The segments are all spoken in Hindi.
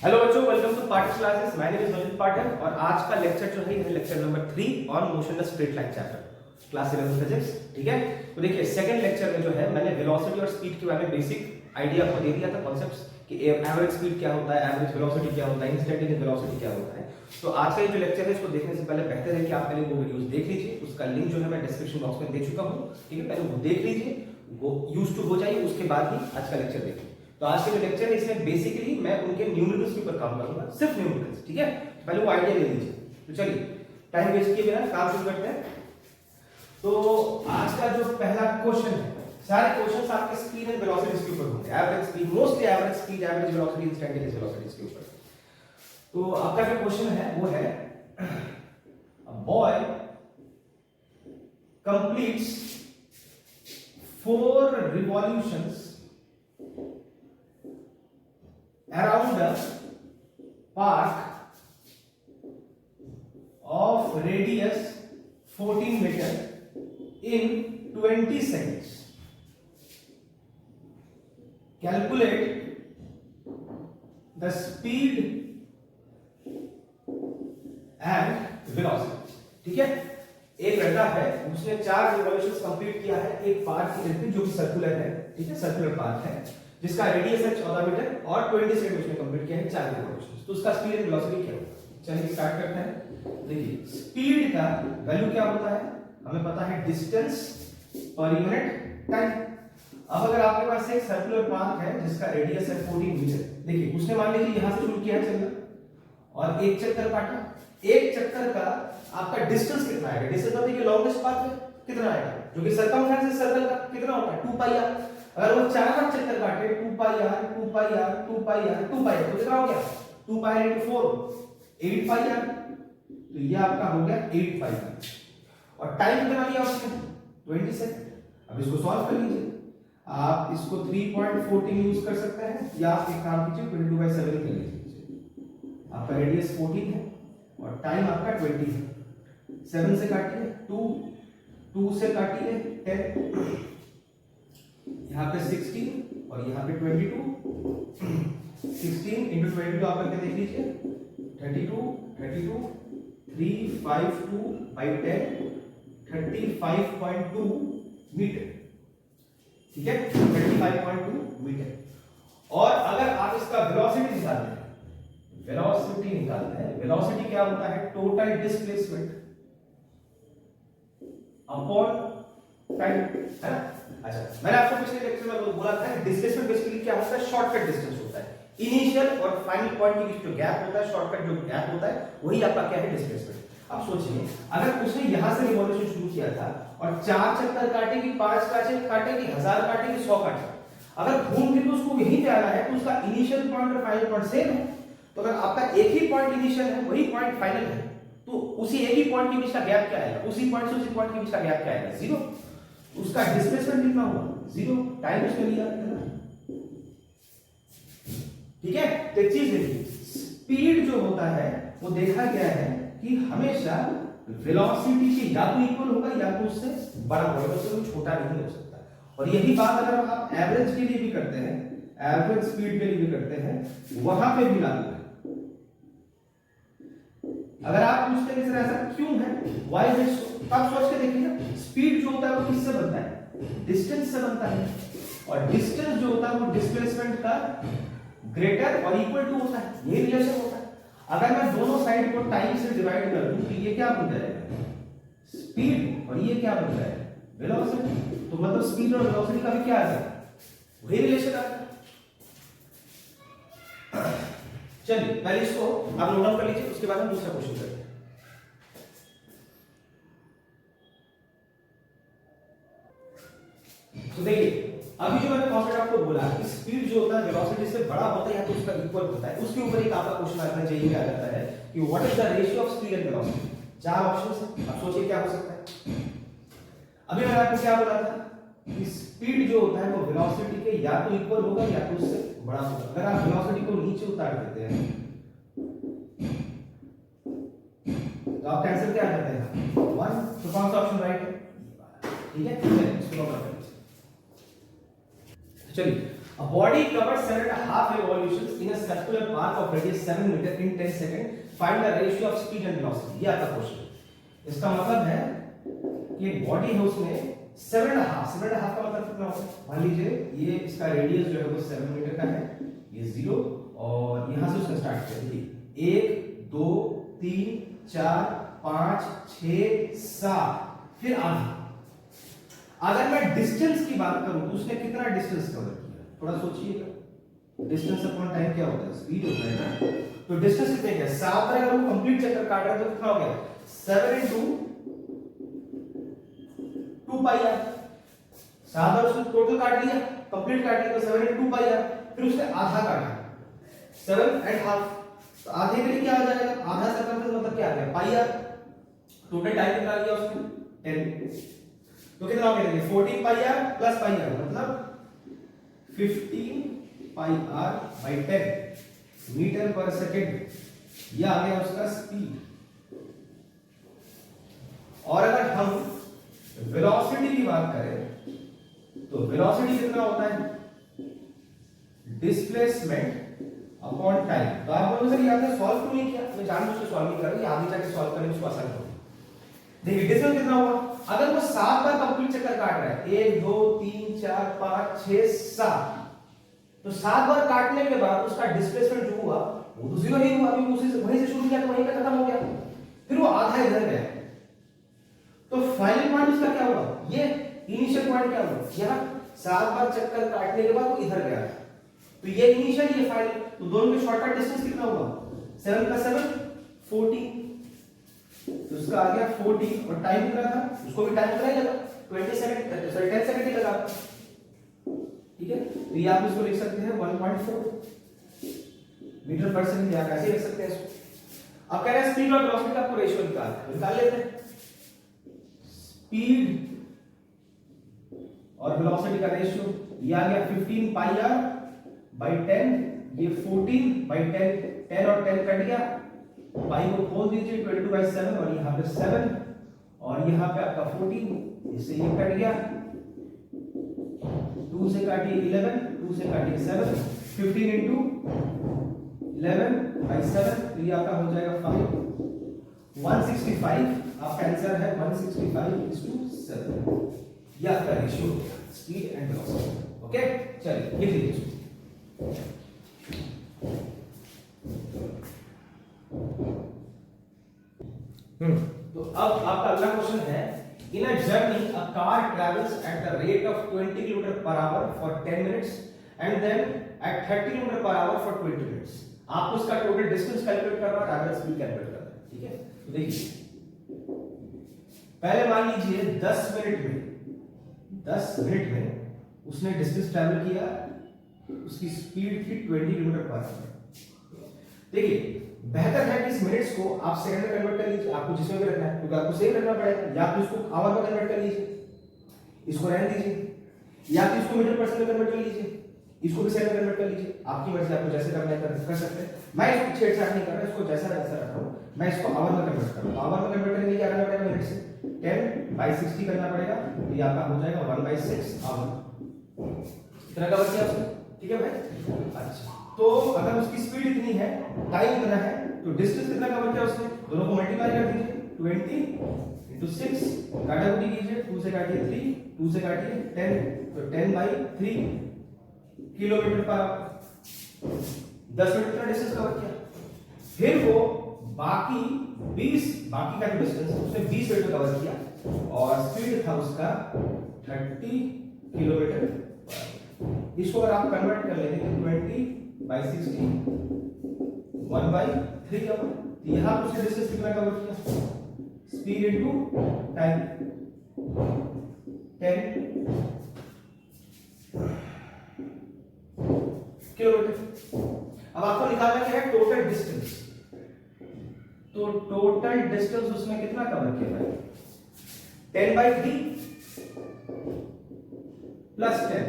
हेलो बच्चों, welcome to part classes. My name is Navneet Pathak और आज का लेक्चर जो है ये lecture number 3 on motion the straight line chapter class 11 physics. ठीक है, तो देखिए सेकंड लेक्चर में जो है मैंने वेलोसिटी और स्पीड के बारे में बेसिक आइडिया आपको दे दिया था, कॉन्सेप्ट्स कि एवरेज स्पीड क्या होता है, एवरेज वेलोसिटी क्या होता है, इंस्टेंटेनियस वेलोसिटी क्या होता है। तो आज का ये जो लेक्चर है इसको देखने से पहले बेहतर है कि आप पहले वो वीडियोस देख लीजिए, उसका लिंक जो है मैं डिस्क्रिप्शन बॉक्स में दे चुका हूं। ठीक है, पहले वो देख लीजिए, वो यूज्ड टू हो जाइए, उसके बाद ही आज का लेक्चर देखिए। तो आज के जो लेक्चर है इसमें बेसिकली मैं उनके न्यूमेरिकल्स के ऊपर काम करूंगा, सिर्फ न्यूमेरिकल्स। ठीक है, पहले वो आइडिया ले लीजिए। तो चलिए टाइम वेस्ट किए बिना काम शुरू करते हैं। तो आज का जो पहला क्वेश्चन है, सारे क्वेश्चंस आपके स्पीड एंड वेलोसिटी के ऊपर होंगे, average speed, mostly average speed, average velocity, instantaneous velocity के ऊपर। तो आपका जो क्वेश्चन है वो है a boy completes 4 revolutions around a park of radius 14 meter in 20 seconds. Calculate the speed and velocity. ठीक है, एक लड़का है, उसने 4 रिवॉल्यूशंस कंप्लीट किया है एक पार्क की तरफ जो कि सर्कुलर है। ठीक है, सर्कुलर पार्क है जिसका रेडियस है 14 मीटर और 20 सेकंड उसने कंप्लीट किया है 4 रिवॉल्यूशंस। तो उसका स्पीड एंड वेलोसिटी क्या होगा? चलिए स्टार्ट करते हैं। देखिए स्पीड का वैल्यू क्या होता है, हमें पता है डिस्टेंस पर यूनिट टाइम। अब अगर आपके पास एक सर्कुलर पार्क है जिसका रेडियस है 14 मीटर, देखिए उसने मान लीजिए यहां से शुरू किया है चलना और एक चक्कर काटा। एक चक्कर का आपका डिस्टेंस कितना आएगा? डिस्टेंस मतलब ये लॉन्गेस्ट पाथ है कितना आएगा, जो कि सर्कमफ्रेंस सर्कल का कितना होता है 2 पाई आर। अगर वो 4 बार चक्कर काटे 2 pi R 2 pi R 2 pi R 2 pi तो कितना हो गया 2 पाई into 4 8 पाई आर। तो ये आपका हो गया 8 पाई आर और टाइम कितना लिया उसने 20 सेकंड। अब इसको सॉल्व कर लीजिए, आप इसको 3.14 यूज कर सकते हैं या आप एक काम कीजिए 22/7 कर लीजिए। आपका रेडियस 14 है और टाइम आपका 20 है। 7 से काटिए 2 से काटिए 10, यहाँ पे 16 और यहाँ पे 22। 16 into 22 आप करके देख लीजिए 32 352 by 10 35.2 मीटर। ठीक है, 35.2 मीटर। और अगर आप इसका वेलोसिटी निकालते हैं, वेलोसिटी क्या होता है टोटल डिस्प्लेसमेंट अपॉन टाइम, है ना। अच्छा, मैंने आपको पिछले लेक्चर में बोला था डिस्प्लेसमेंट बेसिकली क्या होता है, शॉर्टकट डिस्टेंस होता है। इनिशियल और फाइनल पॉइंट के बीच जो गैप होता है, शॉर्टकट जो गैप होता है वही आपका क्या है डिस्प्लेसमेंट। अब सोचिए अगर उसने यहां से रिवॉल्यूशन शुरू किया था और 4 चक्कर काटेगी, 5 काटेगी, 1000 काटेगी, 100 काटेगी, अगर घूम फिर उसको यहीं पे आना है तो उसका इनिशियल पॉइंट और फाइनल पॉइंट सेम है। तो अगर आपका एक ही पॉइंट इनिशियल है वही पॉइंट फाइनल है, तो उसी एक ही पॉइंट के बीच का गैप क्या आएगा, उसी पॉइंट से उसी पॉइंट के बीच का गैप क्या आएगा 0। उसका डिस्प्लेसमेंट कितना हुआ 0, टाइम उसने लिया है ना। ठीक है, तो एक चीज देखिए, स्पीड जो होता है वो देखा गया है कि हमेशा वेलोसिटी के या तो इक्वल होगा या तो उससे बड़ा होगा, उससे कोई छोटा नहीं हो सकता। और यही बात अगर आप एवरेज के लिए भी करते हैं, एवरेज स्पीड के लिए भी करते हैं, वहां पे भी लागू है। अगर आप पूछते हैं सर ऐसा क्यों है, व्हाई इज इट सो, तब सोच के देखिए ना, स्पीड जो होता है वो किससे बनता है, डिस्टेंस से बनता है। और डिस्टेंस जो होता है वो डिस्प्लेसमेंट का ग्रेटर और इक्वल टू होता है, ये रिलेशन होता है। अगर मैं दोनों साइड को टाइम से डिवाइड कर दूं तो ये क्या बन जाएगा स्पीड और ये क्या बन जाएगा वेलोसिटी। तो मतलब स्पीड और वेलोसिटी का भी क्या आ जाएगा वही रिलेशन आता है। चलिए पहले इसको आप नोट डाउन कर लीजिए, उसके बाद हम दूसरा क्वेश्चन करते हैं। तो देखिए अभी जो मैंने कॉन्सेप्ट आपको बोला कि स्पीड जो होता है वेलोसिटी से बड़ा होता है या तो उसका इक्वल होता है, उसके ऊपर एक आपका क्वेश्चन आता है जेईई में आ जाता है कि what is the ratio of speed and velocity. 4 options हैं, अब सोचिए क्या हो सकता है। अभी मैंने आपको क्या बोला था कि स्पीड जो होता है वो वेलोसिटी के या तो इक्वल होगा या तो उससे बड़ा होगा। अगर आप वेलोसिटी को नीचे उतार देते हैं तो आप आंसर क्या आ जाते हैं 1, तो कौन सा ऑप्शन राइट है? ठीक है, चलिए इसको नोट कर लीजिए। चलिए A body covers 7.5 revolutions in a circular path of radius 7 meter in 10 seconds. Find the ratio of speed and velocity. ये आपका क्वेश्चन। इसका मतलब है कि एक बॉडी है उसमें 7.5 का मतलब कितना होगा? मान लीजिए ये इसका रेडियस जो है वो 7 मीटर का है, ये 0 और यहां से उसने स्टार्ट किया। देखिए 1 2 3 4 5 6 7 फिर आधा। अगर मैं डिस्टेंस की बात करूं तो उसने कितना डिस्टेंस कवर किया? थोड़ा सोचिएगा, डिस्टेंस अपॉन टाइम क्या होता है? स्पीड होता है ना। तो डिस्टेंस कितने का है? 7 पर अगर वो कंप्लीट चक्कर काट रहा है तो कितना हो गया? 7 into 2 पाई आर। 7 बार उसने टोटल काट लिया, कंप्लीट काट लिया, तो 7 into 2 पाई आर। फिर उसने आधा काटा 7.5, तो आधे के लिए क्या आ जाएगा? आधा सर्कमफ्रेंस मतलब क्या आ गया? पाई आर। टोटल टाइम कितना लिया उसने? 10। तो कितना हो गया? 14 पाई आर प्लस पाई आर मतलब 15 पाई आर बाई 10 मीटर पर सेकेंड। यह आ गया उसका स्पीड। और अगर हम वेलोसिटी की बात करें तो वेलोसिटी कितना होता है? Displacement upon time. तो आप बोलोगे सर ये आपने सॉल्व क्यों नहीं किया? मैं जानबूझ के सॉल्व नहीं कर रहा, आगे जाके सॉल्व करें उसको आसान होगा। देखिए डिस्टेंस कितना होगा? अगर वो 7 बार कंप्लीट चक्कर काट रहा है, 1 2 3 4 5 6 7, तो 7 बार काटने के बाद उसका डिस्प्लेसमेंट जो हुआ वो तो 0 ही हुआ, अभी उसी से वहीं से शुरू किया तो वहीं पे खत्म हो गया। फिर वो आधा इधर गया, तो फाइनल पॉइंट उसका क्या हुआ? ये इनिशियल पॉइंट क्या हुआ? यहां 7 बार चक्कर काटने के बाद वो इधर गया, तो ये इनिशियल ये फाइनल। तो दोनों के शॉर्टकट डिस्टेंस कितना हुआ? 7 + 7 14, तो उसका आ गया 40। और टाइम कितना था? उसको भी टाइम कितना ही लगा? 20 सेकंड, सॉरी 10 सेकंड ही लगा। ठीक है, तो ये आप इसको लिख सकते हैं 1.4 मीटर पर सेकंड, या कैसे लिख सकते हैं इसको? अब कह रहे हैं स्पीड और वेलोसिटी का आपको रेशियो निकाल लेते हैं। स्पीड और वेलोसिटी का रेशियो ये आ गया 15 पाई आर बाई 10, ये 14 बाई 10, 10 और 10 कट गया, पाई को खोल दीजिए 22/7 और यहाँ पे 7 और यहाँ पे आपका 14, इससे ये कट गया, 2 से काटिए 11, 2 से काटिए 7, 15 into 11/7, तो ये आपका हो जाएगा 5, 165। आपका आंसर है 165:7। ये आपका रेशियो हो गया स्पीड एंड वेलोसिटी। ओके, चलिए लिख लीजिए इसको। तो अब आपका अगला क्वेश्चन है, in a journey a car travels at the rate of 20 km/h for 10 minutes and then at 30 km/h for 20 minutes. आपको उसका टोटल डिस्टेंस कैलकुलेट करना है, ट्रैवल स्पीड कैलकुलेट करना है। ठीक है, तो देखिए पहले मान लीजिए 10 मिनट में उसने डिस्टेंस ट्रैवल किया, उसकी स्पीड थी 20 km/h। देखिए बेहतर है कि इस मिनट्स को आप सेकंड में कन्वर्ट कर लीजिए, आपको जिसमें भी रखना है, क्योंकि आपको सेम रखना पड़ेगा, या तो इसको आवर में कन्वर्ट कर लीजिए, इसको रहने दीजिए, या तो इसको मीटर परसेंट में कन्वर्ट कर लीजिए, इसको भी सेकंड में कन्वर्ट कर लीजिए, आपकी मर्जी, आपको जैसे करना है कर सकते हैं। मैं इसको छेड़छाड़ नहीं कर रहा, इसको जैसा रख रहा हूं, मैं इसको आवर में कन्वर्ट कर रहा हूं। आवर में कन्वर्ट करने के लिए क्या करना पड़ेगा? मिनट से 10/60 करना पड़ेगा, तो ये आपका हो जाएगा 1/6 आवर। इतना कवर किया उसने, ठीक है भाई? अच्छा, तो अगर उसकी स्पीड इतनी है, टाइम इतना है, तो डिस्टेंस कितना कवर किया उसने? दोनों को मल्टीप्लाई कर दीजिए, 20 into 6, काटाकुटी कीजिए, 2 से काटिए 3, 2 से काटिए 10, तो 10/3 किलोमीटर पर 10 मिनट का डिस्टेंस कवर किया। फिर वो बाकी का जो डिस्टेंस उसने 20 मिनट में कवर किया और स्पीड था उसका 30 किलोमीटर। इसको अगर आप कन्वर्ट कर लेते हैं 20/60 1/3 का, तो यहां पर उसने डिस्टेंस कितना कवर किया? Speed into time 10 kilometre. अब आपको निकालना क्या है? Total distance. तो टोटल डिस्टेंस उसमें कितना कवर किया भाई? 10/3 प्लस 10,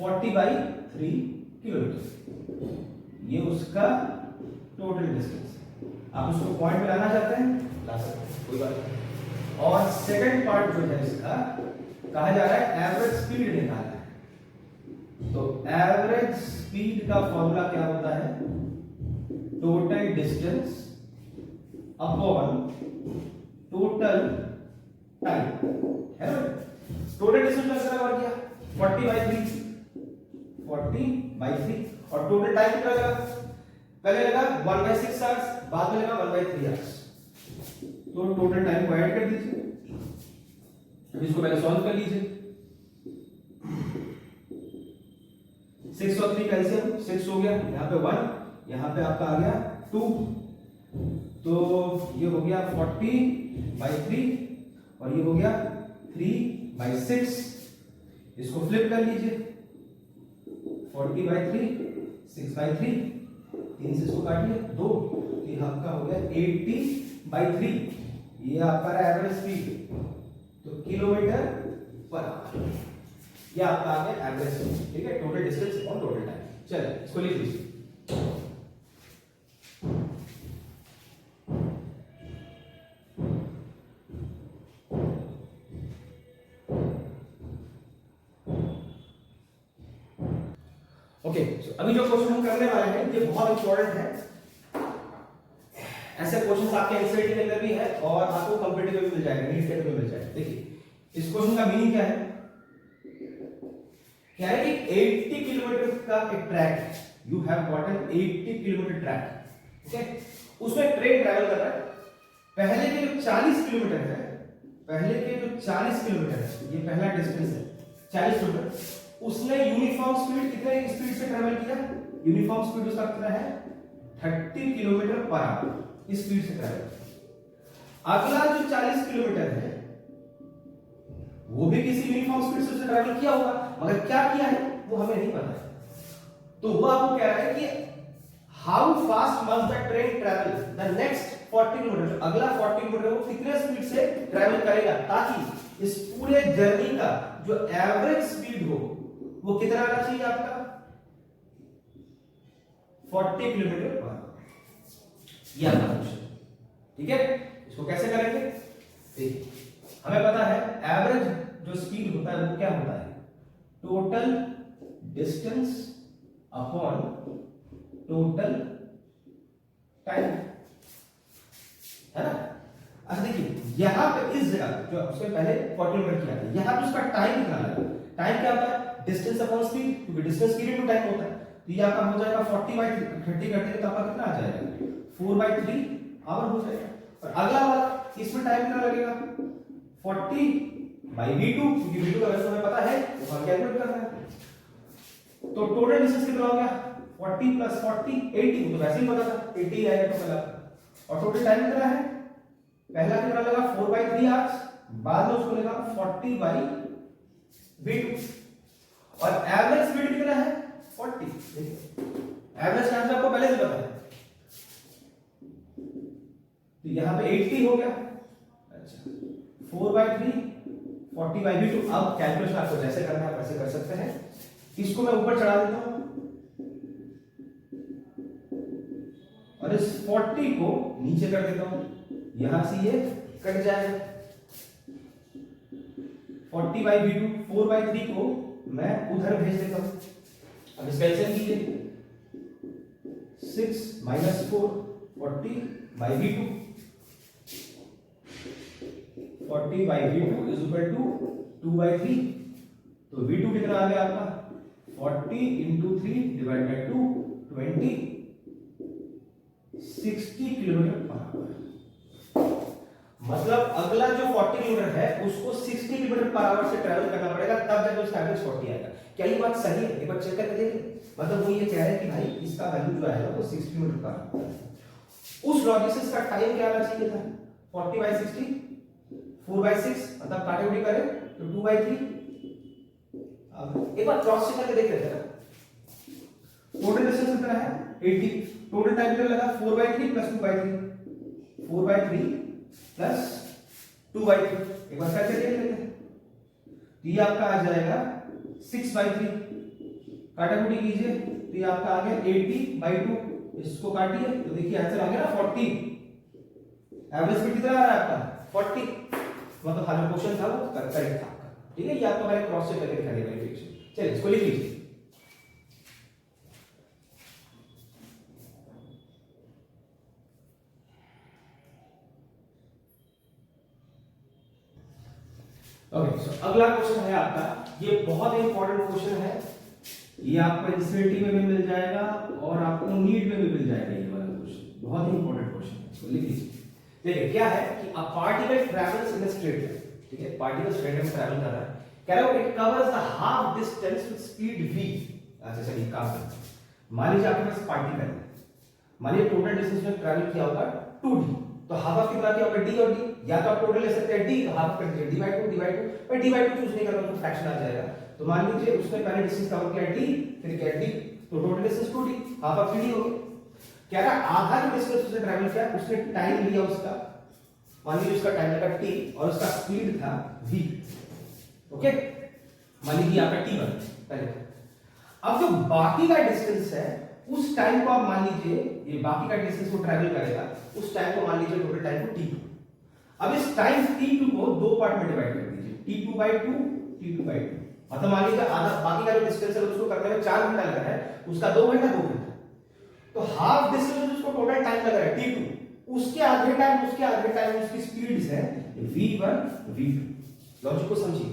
40/3 किलोमीटर। ये उसका टोटल डिस्टेंस। आप उसको पॉइंट में लाना चाहते हैं, ला सकते हैं, कोई बात नहीं। और सेकंड पार्ट जो है इसका, कहा जा रहा है एवरेज स्पीड निकालना है। तो एवरेज स्पीड का फॉर्मूला क्या होता है? Total distance upon total time, है ना? टोटल डिस्टेंस का कितना और किया 40/3, 40/3 और टोटल टाइम कितना लगा? पहले लगा 1/6 आवर्स, बाद में लगा 1/3 आवर्स। तो टोटल टाइम को ऐड कर दीजिए, अब इसको पहले सॉल्व कर लीजिए। 6 और 3 का एलसीएम 6 हो गया, यहाँ पे 1, यहाँ पे आपका आ गया 2, तो ये हो गया 40/3 और ये हो गया 3/6। इसको फ्लिप कर लीजिए, 40/3 6/3, 3 से इसको काटिए 2, ये आपका हो गया 80/3। ये आपका एवरेज स्पीड, तो किलोमीटर पर आवर, ये आपका आ गया एवरेज स्पीड। ठीक है, total distance upon total time. चलिए इसको लिख लीजिए। ओके, अभी जो क्वेश्चन हम करने वाले हैं ये बहुत इंपॉर्टेंट है। ऐसे क्वेश्चंस आपके एनसीईआरटी के अंदर भी है और आपको कॉम्पिटिटिव में भी मिल जाएगा, नीट के अंदर भी मिल जाएगा। देखिए इस क्वेश्चन का मीनिंग क्या है? क्या है कि 80 किलोमीटर का एक ट्रैक है, you have gotten 80 kilometre track, okay? उसमें ट्रेन ट्रैवल कर रहा है। पहले के जो 40 किलोमीटर है, पहले के जो 40 किलोमीटर है, ये पहला डिस्टेंस है 40 किलोमीटर, उसने यूनिफॉर्म स्पीड कितने स्पीड से ट्रैवल किया? यूनिफॉर्म स्पीड उसका कितना है 30 किलोमीटर पर आवर इस स्पीड से ट्रैवल। अगला जो 40 किलोमीटर है वो भी किसी यूनिफॉर्म स्पीड से ट्रैवल किया होगा, मगर क्या किया है वो हमें नहीं पता है। तो वो आपको कह रहा है कि how fast must the train travel the next 40 kilometre, अगला 40 किलोमीटर वो कितने स्पीड से ट्रैवल करेगा, ताकि इस पूरे जर्नी का जो एवरेज स्पीड हो वो कितना आना चाहिए आपका 40 किलोमीटर पर आवर। ये आपका क्वेश्चन, ठीक है? इसको कैसे करेंगे? देखिए हमें पता है एवरेज जो स्पीड होता है वो क्या होता है? Total distance upon total time, है ना? अच्छा देखिए यहां पे इस जगह जो उससे पहले 40 किलोमीटर किया था, यहां पे उसका टाइम कितना लगा? टाइम क्या होता है? डिस्टेंस अपॉन स्पीड, क्योंकि डिस्टेंस की टू टाइम होता है। तो ये आपका हो जाएगा 40/30 करते हैं तो आपका कितना आ जाएगा 4/3 आवर हो जाएगा। और अगला वाला इसमें टाइम कितना लगेगा 40/v2, क्योंकि v2 का वैल्यू हमें पता है वो हम कैलकुलेट कर रहे हैं। तो टोटल डिस्टेंस कितना हो गया 40 + 40 80, तो वैसे ही पता था 80 आएगा टोटल। और टोटल टाइम कितना है? पहला कितना लगा 4/3 आवर्स, बाद में उसको लगा 40/v2 और एवरेज स्पीड कितना है 40। देखिए एवरेज का आंसर आपको पहले से पता है, तो यहां पे 80 हो गया। अच्छा 4/3 40/v2। अब कैलकुलेशन आपको जैसे करना है वैसे कर सकते हैं। इसको मैं ऊपर चढ़ा देता हूं और इस 40 को नीचे कर देता हूं, यहां से ये कट जाएगा। 40/v2 4/3 को मैं उधर भेज देता हूं। अब इसका एलसीएम कीजिए, 6 - 4 40/v2, 40/v2 is equal to 2/3। तो v2 कितना आ गया आपका 40 × 3 / 2 20 60 किलोमीटर पर आवर। मतलब अगला जो 40 किलोमीटर है उसको 60 किलोमीटर पर आवर से ट्रैवल करना पड़ेगा, तब जाकर उसका एवरेज 40 आएगा। क्या ये बात सही है? एक बार चेक करके देखिए। मतलब वो ये कह रहे हैं कि भाई इसका वैल्यू जो आएगा वो 60 किलोमीटर पर आवर है। उस लॉजिक से इसका टाइम क्या आना चाहिए था 40/60 4/6, मतलब काटेगोरी करें तो 2/3। अब एक बार क्रॉस चेक करके देख लेते हैं। टोटल डिस्टेंस कितना है 80, टोटल टाइम कितना लगा 4/3 + 2/3, 4/3 + 2/3। एक बार करके देख लेते हैं। ये आपका आ जाएगा 6/3, काटाकुटी कीजिए तो ये आपका आ गया 80/2। इसको काटिए तो देखिए आंसर आ गया ना 40। एवरेज स्पीड कितना आ रहा है आपका 40, मतलब हमारा क्वेश्चन था वो करेक्ट था आपका। ठीक है, ये आपको मैंने क्रॉस चेक करके दिखा दिया वेरिफिकेशन। चलिए इसको लिख लीजिए। ओके, सो अगला क्वेश्चन है आपका, ये बहुत इंपॉर्टेंट क्वेश्चन है, ये आपको एनसीईआरटी में भी मिल जाएगा और आपको नीट में भी मिल जाएगा। ये वाला क्वेश्चन बहुत ही इंपॉर्टेंट क्वेश्चन है, इसको लिख लीजिए। देखिए क्या है कि a particle travels in a straight line, ठीक है, पार्टिकल स्ट्रेट लाइन में ट्रैवल कर रहा है, कह रहा है it covers the half distance with speed v। अच्छा चलिए काम करते हैं। मान लीजिए आपके पास पार्टिकल है, मान लीजिए टोटल डिस्टेंस में ट्रैवल किया होगा 2d, तो हाफ ऑफ कितना किया होगा d और d, या तो आप टोटल ले सकते हैं d, तो हाफ कर दीजिए d/2 पर d/2 चूज नहीं करना तो फ्रैक्शन आ जाएगा। तो मान लीजिए उसने पहले डिस्टेंस कवर किया d, फिर किया d, तो total distance 2d, half of 3d हो गया। कह रहा आधा जो डिस्टेंस उसने ट्रैवल किया उसने टाइम लिया उसका, मान लीजिए उसका टाइम लगा t और उसका स्पीड था v। ओके, मान लीजिए आपका t1 पहले। अब जो बाकी का डिस्टेंस है उस टाइम को आप मान लीजिए, ये बाकी का डिस्टेंस वो ट्रैवल करेगा, उस टाइम को मान लीजिए टोटल टाइम को t2। अब इस टाइम t2 को दो पार्ट में डिवाइड कर दीजिए, t2/2 t2/2, मतलब मान लीजिए आधा बाकी का जो डिस्टेंस है उसको करने में 4 घंटा लगा है, उसका 2 घंटा 2 घंटा, तो हाफ डिस्टेंस उसको टोटल टाइम लग रहा है t2, उसके आधे टाइम उसकी स्पीड है v1 v2। लॉजिक को समझिए,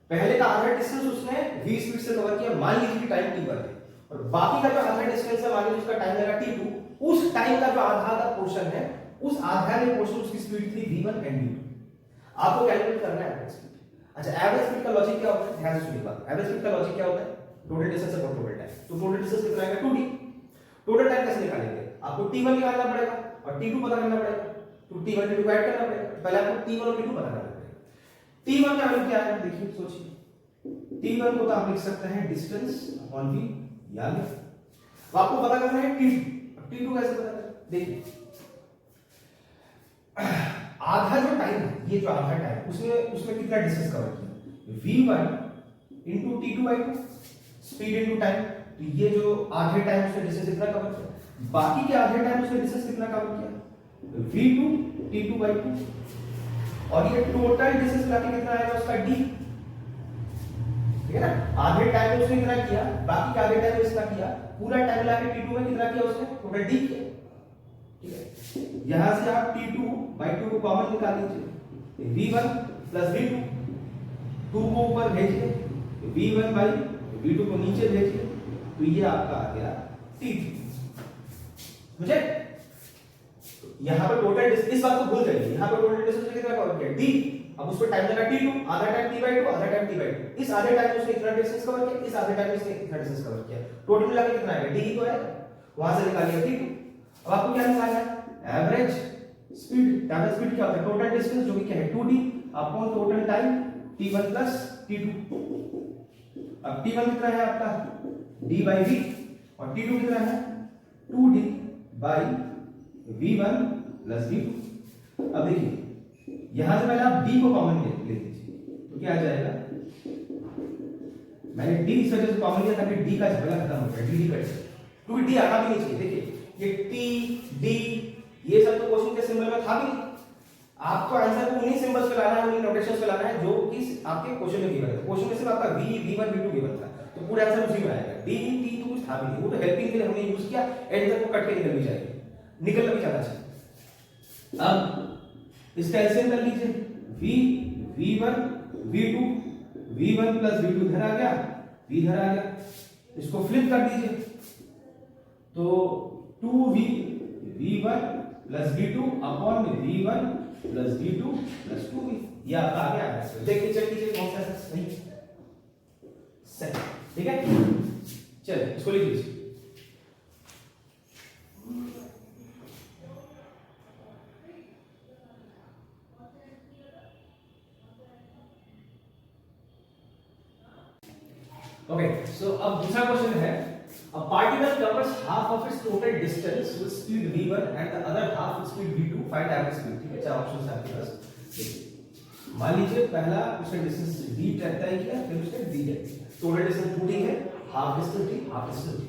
पहले का आधा डिस्टेंस उसने v स्पीड से कवर किया, मान लीजिए कि टाइम t1 है, और बाकी का जो आधा डिस्टेंस है मान लीजिए उसका टाइम लगा t2, उस टाइम का जो आधा का पोर्शन है उस आधा में पोर्शन उसकी स्पीड थी v1 एंड v2। आपको कैलकुलेट करना है एवरेज स्पीड। अच्छा एवरेज स्पीड का लॉजिक क्या होता है, ध्यान से सुनिए बात। एवरेज स्पीड का लॉजिक क्या होता है, total distance upon total time. तो टोटल डिस्टेंस कितना आएगा 2d, टोटल टाइम कैसे निकालेंगे, आपको t1 निकालना पड़ेगा और t2 पता करना पड़ेगा, तो t1 t2 ऐड करना पड़ेगा, पहले आपको t1 और t2 पता करना पड़ेगा। t1 का वैल्यू क्या है देखिए सोचिए, t1 को तो आप लिख सकते हैं डिस्टेंस अपॉन v, याद है। तो आपको पता करना है t2, t2 कैसे पता करें, देखिए आधा जो टाइम है, ये जो आधा टाइम उसमें कितना डिस्टेंस कवर किया, v1 into t2/2 speed into time, तो ये जो आधे टाइम उसने डिस्टेंस कितना कवर किया, बाकी के आधे टाइम उसने डिस्टेंस कितना कवर किया, v2 t2/2, और ये टोटल डिस्टेंस मिला के कितना आएगा उसका d, ठीक है ना। आधे टाइम में उसने कितना किया, बाकी के आधे टाइम में इसका किया, पूरा टाइम मिला के t2 में कितना किया उसने, टोटल d किया, ठीक है। यहां से आप t2/2 को कॉमन निकाल लीजिए, v1 प्लस v2, 2 को ऊपर भेजिए, v1/v2 को नीचे भेजिए, तो ये आपका आ गया t2, मुझे यहां पर टोटल डिस्टेंस, इस बात को भूल जाइए, यहां पर टोटल डिस्टेंस कितना कवर किया d, अब उस पर टाइम लगा t2, आधा टाइम t/2 आधा टाइम t/2, इस आधे टाइम में उसने इतना डिस्टेंस कवर किया, इस आधे टाइम में उसने इतना डिस्टेंस कवर किया, टोटल मिला के कितना आएगा d ही तो है, वहां से निकालिए t2। अब आपको क्या निकालना है, एवरेज स्पीड। एवरेज स्पीड क्या होता है, टोटल डिस्टेंस जो कि क्या है 2d upon total time t1 plus t2। अब t1 कितना है आपका d/v और t2 कितना है 2d by v1 plus v2। अब देखिए यहां से पहले आप d को कॉमन ले लीजिए, तो क्या आ जाएगा, मैंने d इस वजह से कॉमन लिया ताकि d का झगड़ा खत्म हो जाए, d कट, क्योंकि d आना भी नहीं चाहिए। देखिए ये t d ये सब तो क्वेश्चन के सिंबल में था भी नहीं, आपको आंसर को उन्हीं सिंबल्स पे लाना है, उन्हीं नोटेशंस पे लाना है जो कि आपके क्वेश्चन में गिवन है। क्वेश्चन में सिर्फ आपका v v1 v2 गिवन था, तो पूरा आंसर उसी में आएगा। d t तो कुछ था भी नहीं, वो तो हेल्पिंग के लिए हमने यूज किया, एंड तक वो कट के निकल भी जाएगी, निकलना भी चाहता चाहिए। अब इसका एलसीएम कर लीजिए, v v1 v2 v1 plus v2 इधर आ गया, v इधर आ गया, इसको फ्लिप कर दीजिए, तो 2v v1 plus v2 upon v1 plus v2 plus 2v, ये आपका आ गया आंसर। देखिए चेक कीजिए कौन सा आंसर सही सही, ठीक है। चलिए इसको लिख लीजिए, ओके। सो अब दूसरा क्वेश्चन है, a particle covers half of its total distance with speed v1 and the other half with speed v2, find average speed। ठीक है, चार ऑप्शंस हैं आपके पास। मान लीजिए पहला उसने डिस्टेंस d तय किया, फिर उसने d तय किया, टोटल डिस्टेंस 2d है, half distance d, half distance d,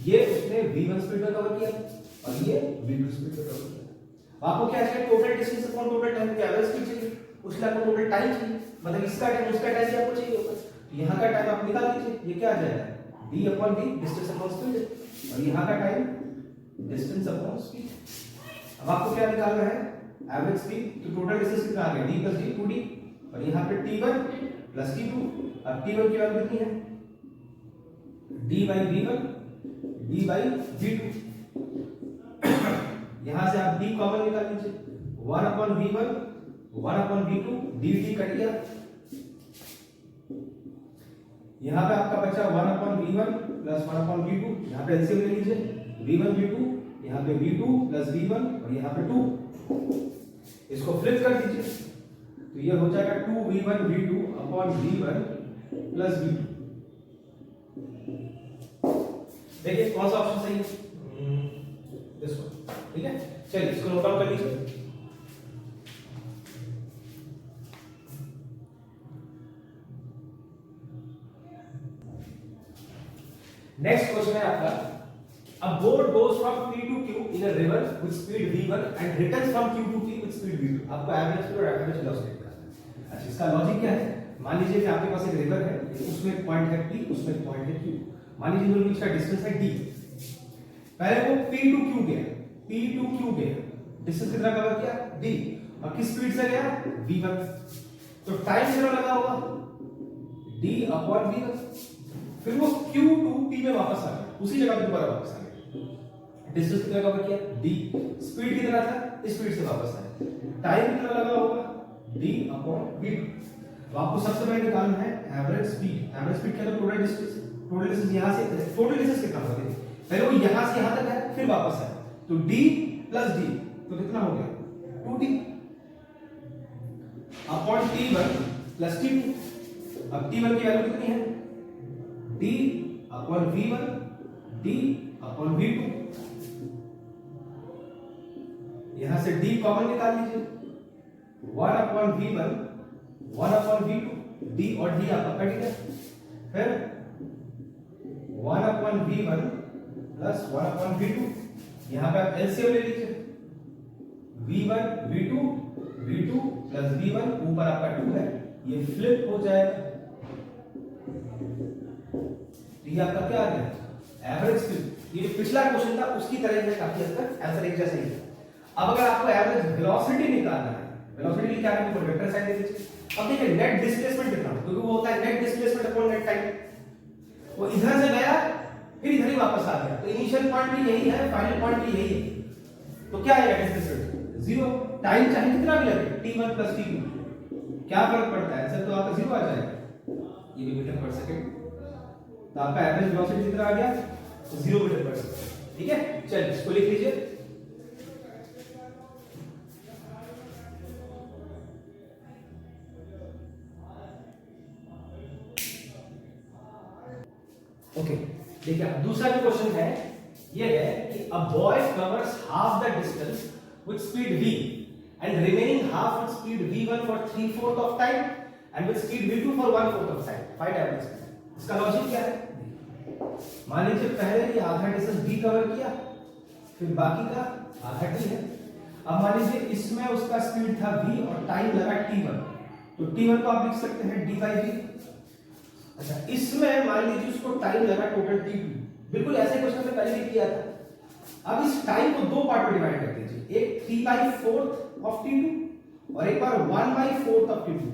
ये उसने v1 स्पीड में कवर किया और ये v2 स्पीड में कवर किया। आपको क्या चाहिए, total distance upon total time की एवरेज स्पीड चाहिए। उसके लिए आपको टोटल टाइम चाहिए, मतलब इसका टाइम उसका टाइम आपको चाहिए होगा। तो यहाँ का टाइम आप निकाल लीजिए, ये क्या आ जाएगा d upon v distance upon speed, और यहाँ का टाइम डिस्टेंस अपॉन स्पीड। अब आपको क्या निकालना है एवरेज स्पीड, तो टोटल डिस्टेंस कितना आ गया d प्लस d 2d, और यहाँ पे t1 प्लस t2। अब t1 की वैल्यू कितनी है d by v1 d by v2। यहां से आप d कॉमन निकाल लीजिए, 1 upon v1 1 upon v2 dt cut गया। यहां पे आपका बचा 1 upon v1 plus 1 upon v2, यहां पे एलसीएम ले लीजिए, v1 v2, यहां पे v2 प्लस v1 और यहां पे 2, इसको फ्लिप कर दीजिए तो ये हो जाएगा 2v1 v2 upon v1 plus v2। देखिए कौन सा ऑप्शन सही है, दिस वन, ठीक है। चलिए इसको नोट डाउन कर लीजिए। नेक्स्ट क्वेश्चन है आपका, a boat goes from P to Q in a river with speed v1 and returns from Q to P with speed v2। आपको एवरेज स्पीड और एवरेज वेलोसिटी निकालना है। अच्छा इसका लॉजिक क्या है, मान लीजिए कि आपके पास एक रिवर है, उसमें एक पॉइंट है P, उसमें एक पॉइंट है Q, मान लीजिए दोनों के बीच का डिस्टेंस है d। पहले वो P to Q गया, P to Q गया, डिस्टेंस कितना कवर किया d, और किस स्पीड से गया v1, तो टाइम कितना लगा होगा d अपॉन v1। फिर वो Q to P में वापस आ गया, उसी जगह पे दोबारा वापस आ गया, डिस्टेंस कितना कवर किया d, स्पीड कितना था स्पीड से वापस आया, टाइम कितना लगा होगा d अपॉन v2। तो आपको सबसे पहले निकालना है एवरेज स्पीड। एवरेज स्पीड क्या है, टोटल डिस्टेंस, टोटल डिस्टेंस यहां से, टोटल डिस्टेंस कितना होगा देखिए, पहले वो यहां से यहां तक है फिर वापस आया, तो d प्लस d तो कितना हो गया 2d upon t1 plus t2। अब t1 की वैल्यू कितनी है d upon v1 d upon v2। यहां से d कॉमन निकाल लीजिए, 1 upon v1 1 upon v2, d और d आपका कट गया, फिर 1 upon v1 plus 1 upon v2। यहां पे आप एलसीएम ले लीजिए, v1 v2 v2 plus v1, ऊपर आपका 2 है, ये फ्लिप हो जाएगा, तो ये आपका क्या आ गया एवरेज स्पीड। ये जो पिछला क्वेश्चन था उसकी तरह ही काफी हद तक आंसर एक जैसा ही है। अब अगर आपको एवरेज वेलोसिटी निकालना है, वेलोसिटी क्या है, ऊपर वेक्टर साइन दे दीजिए। अब देखिए नेट डिस्प्लेसमेंट कितना होगा, क्योंकि वो होता है net displacement upon net time, वो इधर से गया फिर इधर ही वापस आ गया, तो इनिशियल पॉइंट भी यही है, फाइनल पॉइंट भी यही है, तो क्या आएगा डिस्प्लेसमेंट 0। टाइम चाहे कितना भी लगे t1 प्लस t2, क्या फर्क पड़ता है, आंसर तो आपका 0 आ जाएगा, ये भी मीटर पर सेकंड, तो आपका एवरेज वेलोसिटी कितना आ गया 0 मीटर पर सेकंड, ठीक है। चलिए इसको लिख लीजिए, ओके। देखिए दूसरा जो क्वेश्चन है ये है कि a boy covers half the distance with speed v and remaining half with speed v1 for 3/4 of time and with speed v2 for 1/4 of time, find average speed। इसका लॉजिक क्या है, मान लीजिए पहले ये आधा डिस्टेंस v कवर किया, फिर बाकी का आधा t है। अब मान लीजिए इसमें उसका स्पीड था v और टाइम लगा t1, तो t1 को आप लिख सकते हैं d by v। अच्छा इसमें मान लीजिए उसको टाइम लगा टोटल t2, बिल्कुल ऐसे क्वेश्चन में पहले भी किया था। अब इस टाइम को दो पार्ट में डिवाइड कर दीजिए, एक 3/4 ऑफ t2 और एक बार 1/4 ऑफ t2।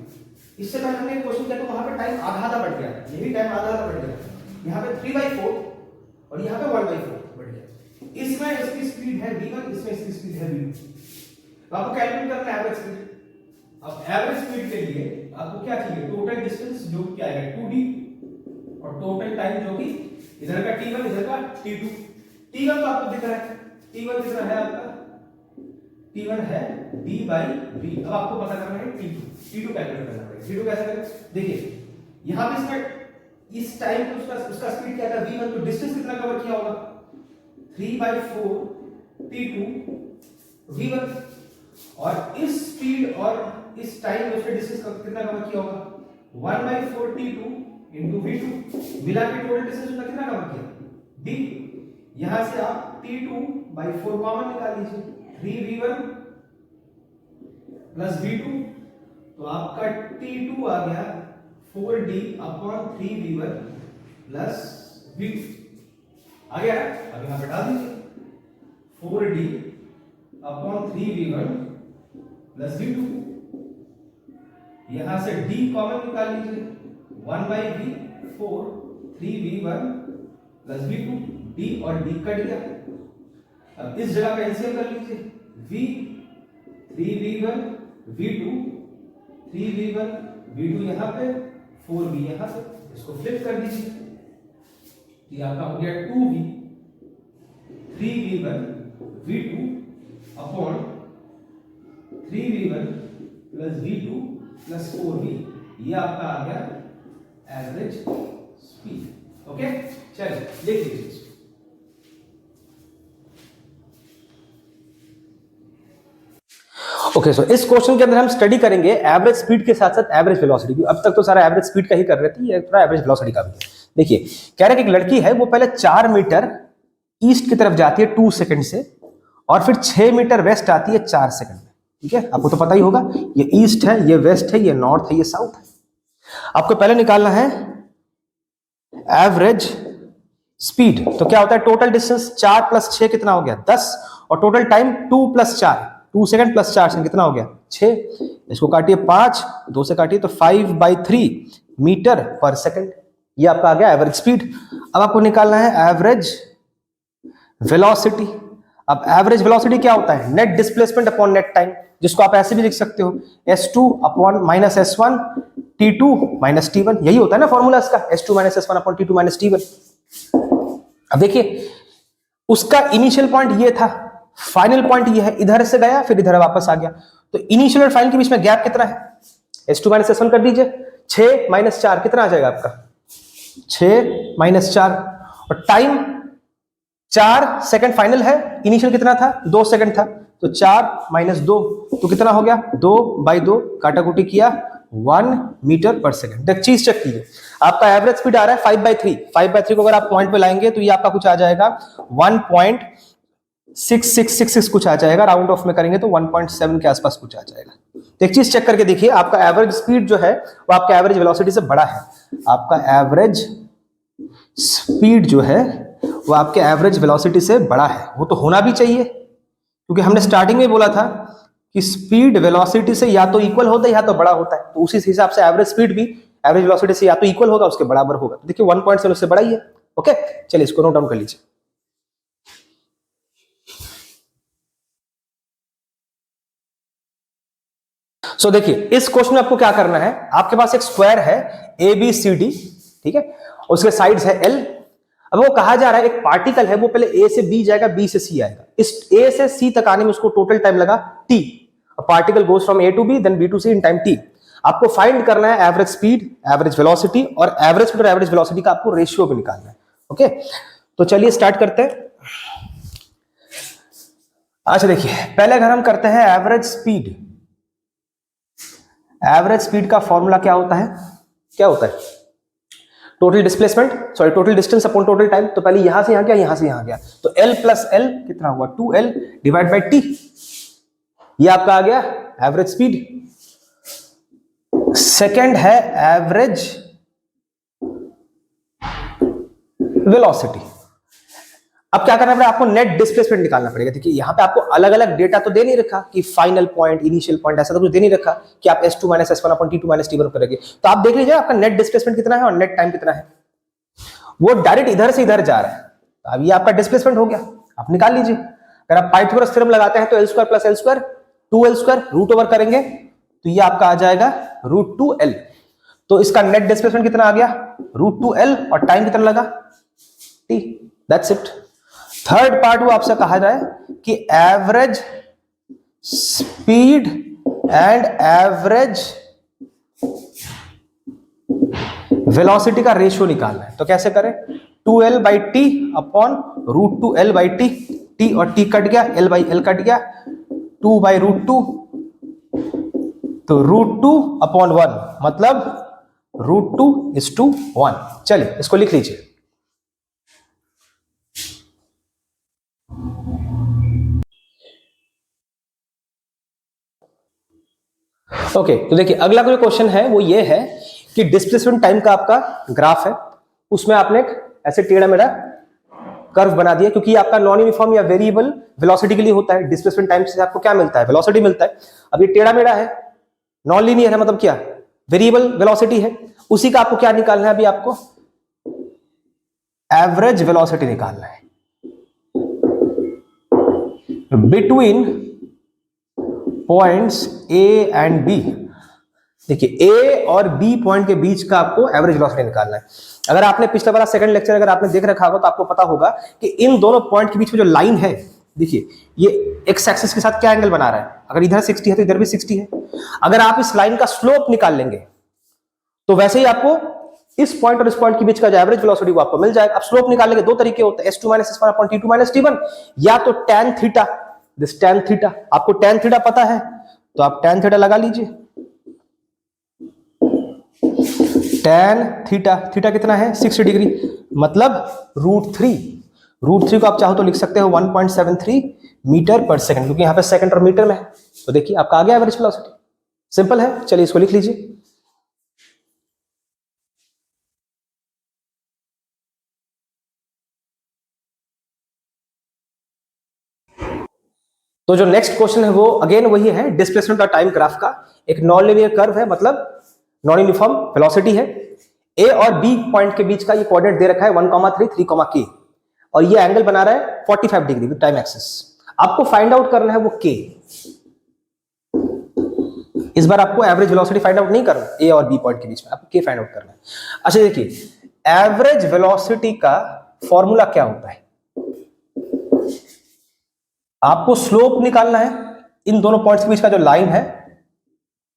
इससे पहले हमने क्वेश्चन किया तो वहां पे टाइम आधा आधा बढ़ गया, यही टाइम आधा आधा बढ़ गया, यहां पे 3/4 और यहां पे 1/4 बढ़ गया। इसमें इसकी स्पीड है v1, इसमें इसकी स्पीड है v2, तो आपको कैलकुलेट करना है एवरेज स्पीड। अब एवरेज स्पीड के लिए आपको क्या चाहिए, टोटल डिस्टेंस जो क्या आएगा 2d और टोटल टाइम जो कि इधर का t1 इधर का t2। t1 तो आपको दिख रहा है, t1 कितना है आपका, t1 है d by v। अब आपको पता करना है t2 कैलकुलेट करना है। t2 कैसे करें, देखिए यहां पे इसका इस टाइम पे उसका स्पीड क्या था v1, तो डिस्टेंस कितना कवर किया होगा 3/4 t2 v1, और इस स्पीड और इस टाइम में उसका डिस्टेंस कितना कवर किया होगा 1/4 t2 into v2, मिला के टोटल डिस्टेंस उसका कितना कवर किया d। यहां से आप t2/4 कॉमन निकाल लीजिए, 3v1 प्लस v2, तो आपका T2 आ गया 4D upon 3V1 plus V2 आ गया। अब यहां बैठा दीजिए 4D upon 3V1 plus V2। यहां से D कॉमन निकाल लीजिए 1/V 4 3V1 plus V2। D और D कट गया। अब इस जगह का एलसीएम कर लीजिए V 3V1 V2 3V1 V2 यहां पे 4V यहां पे, इसको फ्लिप कर दीजिए। ये आपका हो गया 2V 3V1 V2 upon 3V1 plus V2 plus 4V। ये आपका आ गया एवरेज स्पीड। ओके, चलिए लिख लीजिए इसको। ओके, सो इस क्वेश्चन के अंदर हम स्टडी करेंगे एवरेज स्पीड के साथ साथ एवरेज वेलोसिटी। अब तक तो सारा एवरेज स्पीड का ही कर रहे थे, ये थोड़ा एवरेज वेलोसिटी का भी है। देखिए कह रहा है कि एक लड़की है, वो पहले 4 मीटर ईस्ट की तरफ जाती है 2 सेकंड से, और फिर 6 मीटर वेस्ट आती है 4 सेकंड में। ठीक है, आपको तो पता ही होगा, ये ईस्ट है, ये वेस्ट है, ये नॉर्थ है, ये साउथ है। आपको पहले निकालना है एवरेज स्पीड। तो क्या होता है, टोटल डिस्टेंस 4 प्लस 6 कितना हो गया 10, और total time 2 plus 4 2 second plus 4 second कितना हो गया 6। इसको काटिए 5, 2 से काटिए तो 5/3 मीटर पर सेकंड। ये आपका आ गया एवरेज स्पीड। अब आपको निकालना है एवरेज वेलोसिटी। अब एवरेज वेलोसिटी क्या होता है, net displacement upon net time, जिसको आप ऐसे भी लिख सकते हो S2 upon minus S1 T2 minus T1। यही होता है ना फॉर्मूला इसका, S2 minus S1 upon T2 minus T1। अब देखिए उसका इनिशियल पॉइंट ये था, फाइनल पॉइंट ये है, इधर से गया फिर इधर वापस आ गया। तो इनिशियल और फाइनल के बीच में गैप कितना है, S2 माइनस S1 कर दीजिए, 6 माइनस 4 कितना आ जाएगा आपका 6 माइनस 4, और टाइम 4 सेकंड फाइनल है, इनिशियल कितना था 2 सेकंड था, तो 4 माइनस 2 तो कितना हो गया 2/2, काटाकुटी किया 1 मीटर पर सेकंड। एक चीज चेक कीजिए, आपका एवरेज स्पीड आ रहा है 5/3। 5/3 को अगर आप पॉइंट पे लाएंगे तो ये आपका कुछ आ जाएगा 1.6666 कुछ आ जाएगा, राउंड ऑफ में करेंगे तो 1.7 के आसपास कुछ आ जाएगा। तो एक चीज चेक करके देखिए, आपका एवरेज स्पीड जो है वो आपका एवरेज वेलोसिटी से बड़ा है। आपका एवरेज स्पीड जो है वो आपके एवरेज वेलोसिटी से बड़ा है, वो तो होना भी चाहिए, क्योंकि हमने स्टार्टिंग में बोला था कि स्पीड वेलोसिटी से या तो इक्वल होता है या तो बड़ा होता है। तो उसी हिसाब से एवरेज स्पीड भी एवरेज वेलोसिटी से या तो इक्वल होगा, उसके बराबर होगा। तो देखिए 1.7 उससे बड़ा ही है। ओके, चलिए इसको नोट डाउन कर लीजिए। सो देखिए इस क्वेश्चन में आपको क्या करना है, आपके पास एक स्क्वायर है ABCD, ठीक है, उसके साइड्स है L। अब वो कहा जा रहा है एक पार्टिकल है, वो पहले A से B जाएगा, B से C आएगा, इस A से C तक आने में उसको टोटल टाइम लगा T। Particle goes from A to B then B to C in time T। आपको फाइंड करना है एवरेज स्पीड, एवरेज वेलोसिटी, और एवरेज स्पीड और एवरेज वेलोसिटी का आपको रेशियो भी निकालना है। ओके, तो चलिए स्टार्ट करते हैं। अच्छा देखिए, पहले अगर हम करते हैं एवरेज स्पीड, एवरेज स्पीड का फॉर्मूला क्या होता है, क्या होता है total displacement, sorry total distance upon total time. तो पहले यहां से यहां गया, यहां से यहां गया, तो L प्लस L कितना हुआ 2L डिवाइड बाई T। ये आपका आ गया एवरेज स्पीड। सेकंड है एवरेज वेलोसिटी। अब क्या करना पड़ेगा, आपको नेट डिस्प्लेसमेंट निकालना पड़ेगा। देखिए यहां पे आपको अलग अलग डेटा तो दे नहीं रखा कि फाइनल पॉइंट, इनिशियल पॉइंट, ऐसा तो कुछ दे नहीं रखा कि आप S2 minus S1 upon T2 minus T1 करेंगे। तो आप देख लीजिए आपका नेट डिस्प्लेसमेंट कितना है और नेट टाइम कितना है, वो डायरेक्ट इधर से इधर जा रहा है। तो अब ये आपका डिस्प्लेसमेंट हो गया, आप निकाल लीजिए। अगर आप पाइथागोरस थ्योरम लगाते हैं तो L² plus L² 2L² root over करेंगे तो ये आपका आ जाएगा √2L। तो इसका नेट डिस्प्लेसमेंट कितना आ गया √2L, और टाइम कितना लगा T। That's it. Third part वो आपसे कहा जाए कि average speed and average velocity का रेशियो निकालना है। तो कैसे करें, 2L/T अपॉन √2L/T। T और T कट गया, L/L कट गया, 2/√2, तो √2 अपॉन 1 मतलब √2:1। चलिए इसको लिख लीजिए। ओके, तो देखिए अगला जो क्वेश्चन है वो ये है कि डिस्प्लेसमेंट टाइम का आपका ग्राफ है, उसमें आपने एक ऐसे टेढ़ा मेढ़ा कर्व बना दिया, क्योंकि आपका नॉन यूनिफॉर्म या वेरिएबल वेलोसिटी के लिए होता है। डिस्प्लेसमेंट टाइम से आपको क्या मिलता है? वेलोसिटी मिलता है। अब ये टेढ़ा मेढ़ा है, नॉन लीनियर है, मतलब क्या? वेरिएबल वेलोसिटी है। उसी का आपको क्या निकालना है? अभी आपको एवरेज वेलोसिटी निकालना है between points A and B. देखिए ए और बी पॉइंट के बीच का आपको एवरेज वेलोसिटी निकालना है। अगर आपने पिछला वाला सेकंड लेक्चर अगर आपने देख रखा होगा तो आपको पता होगा कि इन दोनों पॉइंट के बीच में जो लाइन है, देखिए ये एक्स एक्सिस के साथ क्या एंगल बना रहा है? अगर इधर 60 है तो इधर भी 60 है। अगर आप इस लाइन का स्लोप निकाल लेंगे तो वैसे ही आपको इस पॉइंट और इस पॉइंट के बीच का जो एवरेज वेलोसिटी वो आपको मिल जाएगा। अब स्लोप निकालने के दो तरीके होते हैं, s2 - s1 / t2 - t1, या तो tan theta, this tan theta. आपको tan थीटा पता है तो आप tan थीटा लगा लीजिए। tan थीटा, थीटा कितना है? 60 डिग्री, मतलब √3। √3 को आप चाहो तो लिख सकते हो 1.73 मीटर पर सेकंड, क्योंकि यहां पे सेकंड और मीटर में है। तो देखिए आपका आ गया एवरेज वेलोसिटी। सिंपल है, चलिए इसको लिख लीजिए। तो जो नेक्स्ट क्वेश्चन है वो अगेन वही है, डिस्प्लेसमेंट और टाइम ग्राफ का। एक नॉन लीनियर कर्व है, मतलब नॉन यूनिफॉर्म वेलोसिटी है। ए और बी पॉइंट के बीच का ये कोऑर्डिनेट दे रखा है 1, 3, 3, k, और ये एंगल बना रहा है 45 डिग्री विद टाइम एक्सिस। आपको फाइंड आउट करना है वो k। इस बार आपको एवरेज वेलोसिटी फाइंड आउट नहीं करना ए और बी पॉइंट के बीच में, आपको k फाइंड आउट करना है। अच्छा देखिए एवरेज वेलोसिटी का फॉर्मूला क्या होता है? आपको स्लोप निकालना है, इन दोनों पॉइंट्स के बीच का जो लाइन है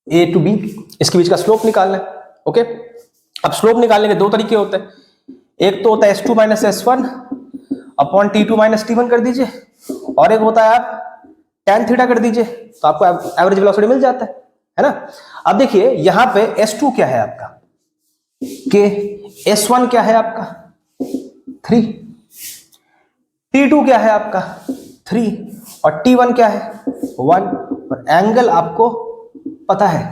ए टू बी, इसके बीच का स्लोप निकालना है। ओके, अब स्लोप निकालने के दो तरीके होते हैं। एक तो होता है s2 - s1 / t2 - t1 कर दीजिए, और एक होता है आप tan थीटा कर दीजिए, तो आपको एवरेज वेलोसिटी मिल जाता है ना। अब देखिए यहां पे s2 क्या है आपका? k, s1 क्या है आपका? 3, t2 क्या है आपका? 3, और t1 क्या है? 1, और एंगल आपको पता है,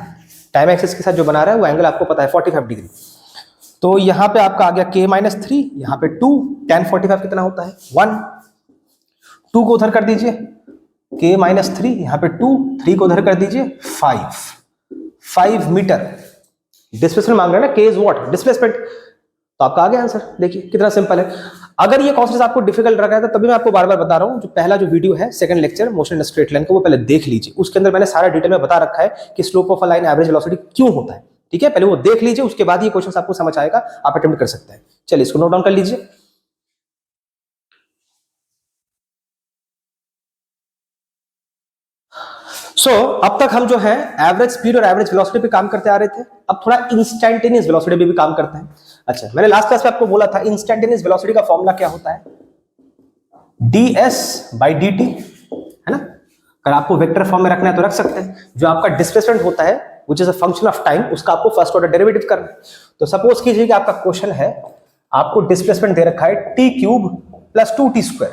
टाइम एक्सिस के साथ जो बना रहा है वो एंगल आपको पता है 45 डिग्री। तो यहां पे आपका आ गया k - 3, यहां पे 2, tan 45 कितना होता है? 1। 2 को उधर कर दीजिए, k - 3, यहां पे 2, 3 को उधर कर दीजिए, 5 मीटर। डिस्प्लेसमेंट मांग रहे हैं ना, k इज व्हाट? डिस्प्लेसमेंट। तो आपका आ गया आंसर। देखिए कितना सिंपल है। अगर ये कॉन्सेप्ट आपको डिफिकल्ट लग रहा है तो तभी मैं आपको बार बार बता रहा हूं, जो पहला जो वीडियो है second lecture motion in straight line का, वो पहले देख लीजिए। उसके अंदर मैंने सारा डिटेल में बता रखा है कि slope of a line average velocity क्यों होता है। ठीक है, पहले वो देख लीजिए, उसके बाद ये क्वेश्चन आपको समझ आएगा, आप अटेम्प्ट कर सकते हैं। चलिए इसको नोट डाउन कर लीजिए। अब तक हम जो है एवरेज स्पीड और एवरेज वेलोसिटी पे काम करते आ रहे थे। अब थोड़ा इंस्टेंटेनियस वेलोसिटी पे भी काम करते हैं। अच्छा, मैंने लास्ट क्लास में आपको बोला था इंस्टेंटेनियस वेलोसिटी का फॉर्मूला क्या होता है? ds/dt, है ना। अगर आपको वेक्टर फॉर्म में रखना है तो रख सकते हैं। जो आपका डिस्प्लेसमेंट होता है which is a function of time, उसका आपको फर्स्ट ऑर्डर डेरिवेटिव करना है। तो सपोज कीजिए कि आपका क्वेश्चन है, आपको डिस्प्लेसमेंट दे रखा है t³ + 2t²,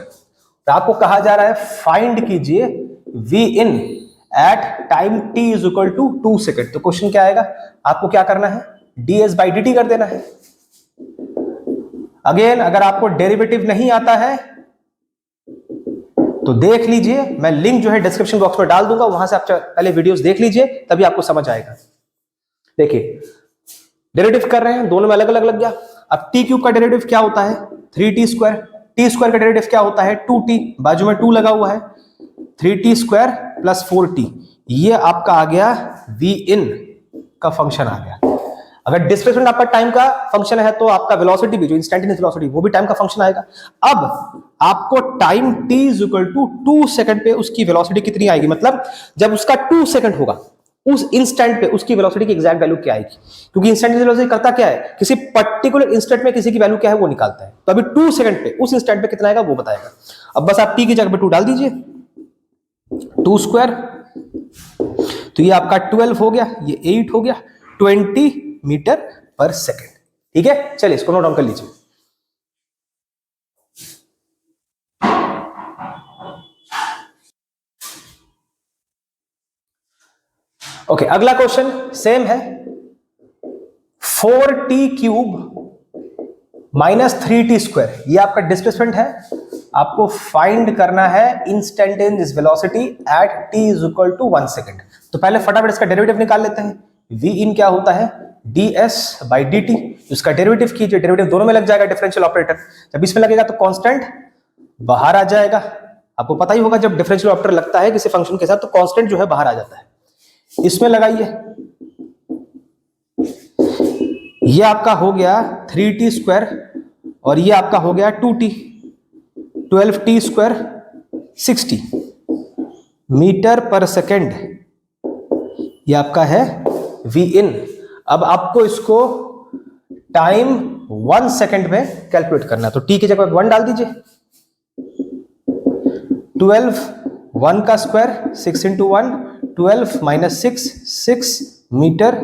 तो आपको कहा जा रहा है फाइंड कीजिए v in at time t = 2 second. तो क्वेश्चन क्या आएगा? आपको क्या करना है? ds/dt कर देना है। अगेन अगर आपको डेरिवेटिव नहीं आता है तो देख लीजिए, मैं लिंक जो है डिस्क्रिप्शन बॉक्स में डाल दूंगा, वहां से आप पहले वीडियोस देख लीजिए, तभी आपको समझ आएगा। देखिए डेरिवेटिव कर रहे हैं, दोनों में अलग अलग लग गया। अब t³ का डेरिवेटिव क्या होता है? 3t²। t² का डेरिवेटिव क्या होता है? 2t, बाजू में 2 लगा हुआ है, 3t² + 4t। ये आपका आ गया v in का फंक्शन आ गया। अगर डिस्प्लेसमेंट आपका टाइम का फंक्शन है तो आपका वेलोसिटी भी, जो इंस्टेंटेनियस वेलोसिटी, वो भी टाइम का फंक्शन आएगा। अब आपको टाइम t = 2 सेकंड पे उसकी वेलोसिटी कितनी आएगी, मतलब जब उसका 2 सेकंड होगा उस इंस्टेंट पे उसकी वेलोसिटी की एग्जैक्ट वैल्यू क्या आएगी। क्योंकि इंस्टेंटेनियस वेलोसिटी करता क्या है, किसी पर्टिकुलर इंस्टेंट में किसी की वैल्यू क्या है वो निकालता है। तो अभी 2 सेकंड पे उस इंस्टेंट पे कितना आएगा वो बताएगा। अब बस आप t की जगह पे 2 डाल दीजिए, 2², तो ये आपका 12 हो गया, ये 8 हो गया, 20 मीटर पर सेकेंड। ठीक है, चलिए इसको नोट डाउन कर लीजिए। ओके, अगला क्वेश्चन सेम है। 4t³ माइनस 3t², ये आपका डिस्प्लेसमेंट है। आपको फाइंड करना है instantaneous velocity at t is equal to 1 second. तो पहले फटाफट इसका डेरिवेटिव निकाल लेते हैं। v इन क्या होता है, ds बाई dt। इसका डेरिवेटिव कीजिए, डेरिवेटिव दोनों में लग जाएगा डिफरेंशियल ऑपरेटर। जब इसमें लगेगा तो कांस्टेंट बाहर आ जाएगा। आपको पता ही होगा जब डिफरेंशियल ऑपरेटर लगता है किसी फंक्शन के साथ तो कांस्टेंट जो है बाहर आ जाता है। इसमें लगाइए, ये आपका हो गया 3t² और ये आपका हो गया 2t, 12t² 60 मीटर पर सेकेंड, ये आपका है v in। अब आपको इसको टाइम 1 सेकेंड में कैलकुलेट करना है, तो t की जगह 1 डाल दीजिए। 12 1 का स्क्वायर 6 इंटू 1, 12 माइनस 6 मीटर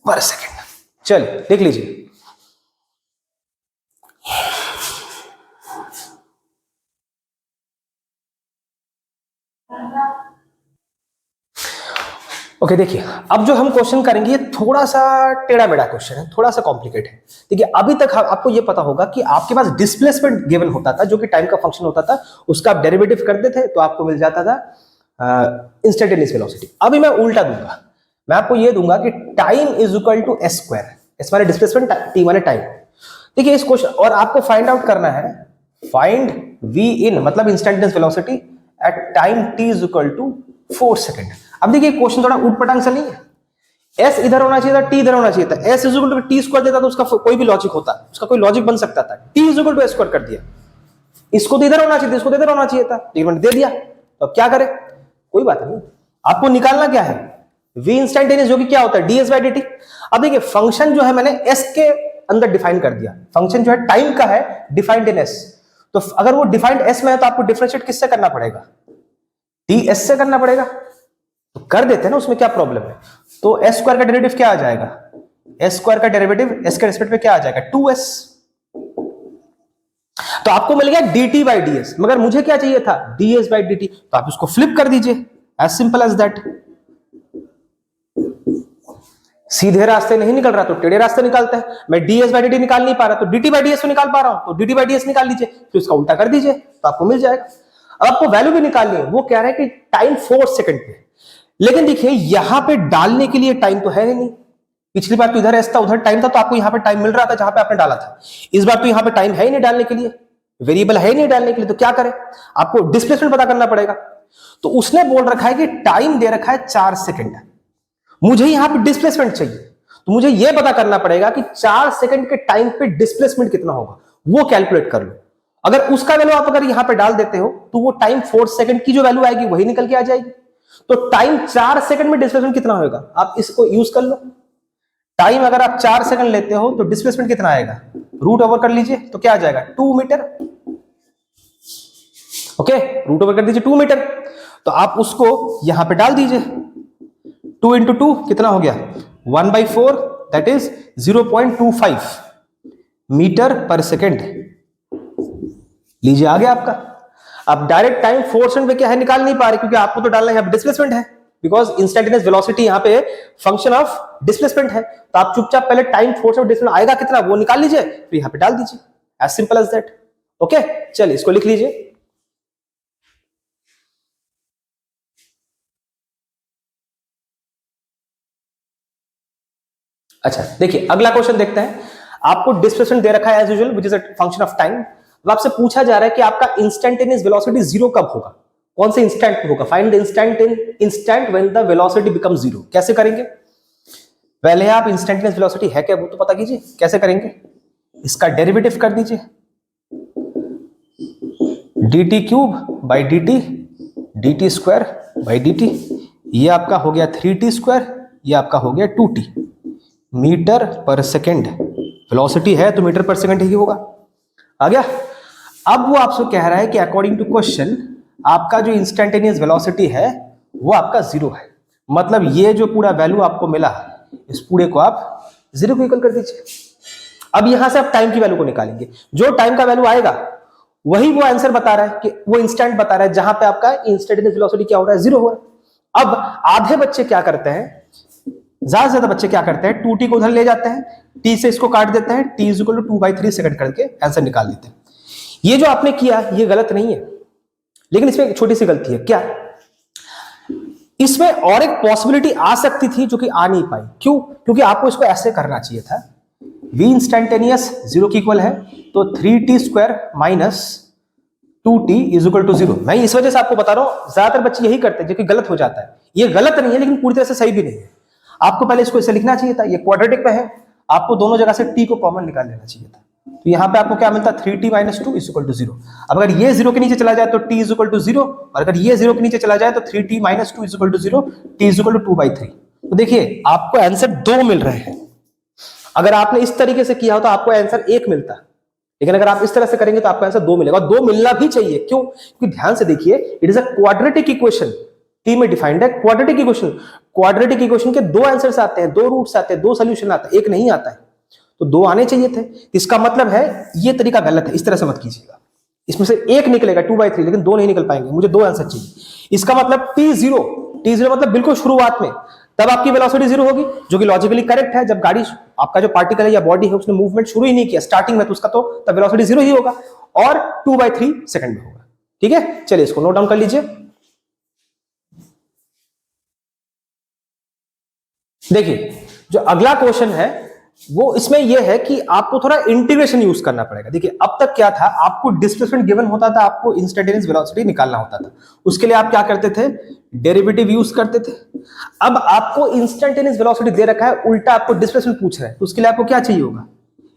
पर सेकेंड। चलिए देख लीजिए, ओके देखिए अब जो हम क्वेश्चन करेंगे ये थोड़ा सा टेढ़ा मेढ़ा क्वेश्चन है, थोड़ा सा कॉम्प्लिकेट है। देखिए अभी तक आपको ये पता होगा कि आपके पास डिस्प्लेसमेंट गिवन होता था जो कि टाइम का फंक्शन होता था, उसका आप डेरिवेटिव करते थे तो आपको मिल जाता था इंस्टेंटेनियस वेलोसिटी। अभी मैं उल्टा दूंगा, मैं आपको ये दूंगा कि time is equal to s square, s माने डिस्प्लेसमेंट, t माने टाइम। देखिए इस क्वेश्चन और आपको फाइंड आउट करना है, फाइंड v in मतलब instantaneous velocity at time t is equal to 4 second. अब देखिए क्वेश्चन थोड़ा उटपटांग सा नहीं है, s इधर होना चाहिए था, t इधर होना चाहिए था। s is equal to t square देता तो उसका कोई भी लॉजिक होता, उसका कोई लॉजिक बन सकता था। t is equal to s square कर दिया, इसको तो इधर होना चाहिए था, इसको तो इधर होना चाहिए था, लेकिन मैंने दे दिया। तो अब क्या करें, कोई बात नहीं, आपको निकालना क्या है, v इंस्टेंटेनियस जो कि क्या होता है ds बाई dt। अब देखिए फंक्शन जो है मैंने s के अंदर डिफाइन कर दिया, फंक्शन जो है टाइम का है डिफाइंड इन s। तो अगर वो डिफाइंड s में है तो आपको डिफरेंशिएट किससे करना पड़ेगा, ds से करना पड़ेगा। तो कर देते हैं ना, उसमें क्या प्रॉब्लम है। तो s स्क्वायर का डेरिवेटिव क्या आ जाएगा, s स्क्वायर का डेरिवेटिव s के रिस्पेक्ट में क्या आ जाएगा 2s। तो आपको मिल गया dt बाई ds, मगर मुझे क्या चाहिए था ds बाई dt, तो आप इसको फ्लिप कर दीजिए, एज सिंपल एज दैट। सीधे रास्ते नहीं निकल रहा तो टेढ़े रास्ते निकालते हैं। मैं ds बाई dt निकाल नहीं पा रहा तो dt बाई ds निकाल पा रहा हूं, तो dt बाई ds निकाल लीजिए, फिर उसका उल्टा कर दीजिए तो आपको मिल जाएगा। अब आपको वैल्यू भी निकालनी है, वो कह रहा है कि टाइम 4 सेकंड पे, लेकिन देखिए यहां पे डालने के लिए टाइम तो है ही नहीं। पिछली बार तो इधर s था उधर टाइम था, तो आपको यहां पे टाइम मिल रहा था जहां पे आपने डाला था। इस बार तो यहां पे टाइम है ही नहीं डालने के लिए, वेरिएबल है ही नहीं डालने के लिए, तो क्या करें, आपको डिस्प्लेसमेंट पता करना पड़ेगा। तो उसने बोल रखा है कि टाइम दे रखा है 4 सेकंड, मुझे यहां पे डिस्प्लेसमेंट चाहिए, तो मुझे यह पता करना पड़ेगा कि 4 सेकंड के टाइम पे डिस्प्लेसमेंट कितना होगा, वो कैलकुलेट कर लो। अगर उसका वैल्यू आप अगर यहां पे डाल देते हो तो वो टाइम 4 सेकंड की जो वैल्यू आएगी वही निकल के आ जाएगी। तो टाइम 4 सेकंड में डिस्प्लेसमेंट कितना होगा, आप इसको यूज कर लो। टाइम अगर आप 4 सेकंड लेते हो तो डिस्प्लेसमेंट कितना आएगा, रूट ओवर कर लीजिए तो क्या आ जाएगा 2 मीटर। ओके, रूट ओवर कर दीजिए 2 मीटर, तो आप उसको यहां पे डाल दीजिए। 2 इंटू 2 कितना हो गया 1/4, दैट इज 0.25 मीटर पर सेकेंड। लीजिए आ गया आपका। अब डायरेक्ट टाइम 4 सेकंड पे क्या है निकाल नहीं पा रहे, क्योंकि आपको तो डालना है, डिस्प्लेसमेंट है, बिकॉज इंस्टेंटेनियस वेलोसिटी यहां पे फंक्शन ऑफ डिस्प्लेसमेंट है। तो आप चुपचाप पहले टाइम 4 सेकंड डिस्प्लेसमेंट आएगा कितना वो निकाल लीजिए, फिर यहां पे डाल दीजिए, as simple as that. Okay चलिए इसको लिख लीजिए। अच्छा देखिए अगला क्वेश्चन देखते हैं। आपको डिस्प्लेसमेंट दे रखा है as usual which is a function of time. अब आपसे पूछा जा रहा है कि आपका इंस्टेंटेनियस वेलोसिटी जीरो कब होगा, कौन से इंस्टेंट पे होगा। Find the instant when the velocity become zero. कैसे करेंगे, पहले आप इंस्टेंटेनियस वेलोसिटी है क्या वो तो पता कीजिए। कैसे करेंगे, इसका डेरिवेटिव कर दीजिए, dt³ by dt, dt square by dt। ये आपका हो गया 3t², ये आपका हो गया 2t मीटर पर सेकेंड। वेलोसिटी है तो मीटर पर सेकेंड ही होगा। आ गया। अब वो आपसे कह रहा है कि अकॉर्डिंग टू क्वेश्चन आपका जो इंस्टेंटेनियस वेलोसिटी है वो आपका जीरो है। मतलब ये जो पूरा वैल्यू आपको मिला इस पूरे को आप जीरो को इक्वल कर दीजिए। अब यहां से आप टाइम की वैल्यू को निकालेंगे, जो टाइम का वैल्यू आएगा वही वो आंसर बता रहा है कि वो इंस्टेंट बता रहा है जहां पे आपका इंस्टेंटेनियस वेलोसिटी क्या हो रहा है जीरो हो रहा है। अब आधे बच्चे क्या करते हैं, ज्यादा से ज्यादा बच्चे क्या करते हैं, 2t को उधर ले जाते हैं, t से इसको काट देते हैं, t इक्वल टू 2/3 सेकंड करके आंसर निकाल देते हैं। ये जो आपने किया ये गलत नहीं है, लेकिन इसमें एक छोटी सी गलती है। क्या? इसमें और एक पॉसिबिलिटी आ सकती थी जो कि आ नहीं पाई। क्यों? क्योंकि आपको इसको ऐसे करना चाहिए था, v इंस्टेंटेनियस 0 की इक्वल है, तो 3t square minus 2t is equal to 0। मैं इस वजह से आपको बता रहा हूं, ज्यादातर बच्चे यही करते हैं जो कि गलत हो जाता है। ये गलत नहीं है लेकिन पूरी तरह से सही भी नहीं है। आपको पहले इसको ऐसे लिखना चाहिए था, ये क्वाड्रेटिक में है, आपको दोनों जगह से t को कॉमन निकाल लेना चाहिए था। तो यहां पे आपको क्या मिलता है, 3t minus 2 is equal to 0। अब अगर ये 0 के नीचे चला जाए तो t इज इक्वल टू 0, और अगर ये 0 के नीचे चला जाए तो 3t minus 2 is equal to 0, t is equal to 2/3। तो देखिए आपको आंसर 2 मिल रहे हैं। अगर आपने इस तरीके से किया हो तो आपको आंसर 1 मिलता, लेकिन अगर आप इस तरह से करेंगे तो आपको आंसर 2 मिलेगा, और 2 मिलना भी चाहिए। क्यों? क्योंकि ध्यान से देखिए, it is a quadratic equation, T में डिफाइंड है क्वाड्रेटिक इक्वेशन। क्वाड्रेटिक इक्वेशन के 2 आंसर्स आते हैं, 2 रूट्स आते हैं, 2 सॉल्यूशन आते हैं, एक नहीं आता है, तो 2 आने चाहिए थे। इसका मतलब है ये तरीका गलत है, इस तरह से मत कीजिएगा। इसमें से एक निकलेगा 2/3, लेकिन 2 नहीं निकल पाएंगे, मुझे 2 आंसर चाहिए। इसका मतलब t0 मतलब बिल्कुल शुरुआत में, तब आपकी वेलोसिटी 0 होगी, जो कि लॉजिकली करेक्ट है। जब गाड़ी, आपका जो पार्टिकल है या बॉडी है, उसने मूवमेंट शुरू ही नहीं किया स्टार्टिंग में, तो उसका तो तब वेलोसिटी 0 ही होगा, और 2/3 सेकंड में होगा। ठीक है, चलिए इसको नोट डाउन कर लीजिए। देखिए जो अगला क्वेश्चन है वो इसमें यह है कि आपको थोड़ा इंटीग्रेशन यूज करना पड़ेगा। देखिए अब तक क्या था, आपको डिस्प्लेसमेंट गिवन होता था, आपको इंस्टेंटेनियस वेलोसिटी निकालना होता था, उसके लिए आप क्या करते थे, डेरिवेटिव यूज करते थे। अब आपको इंस्टेंटेनियस वेलोसिटी दे रखा है, उल्टा आपको डिस्प्लेसमेंट पूछ रहा है, तो उसके लिए आपको क्या चाहिए होगा,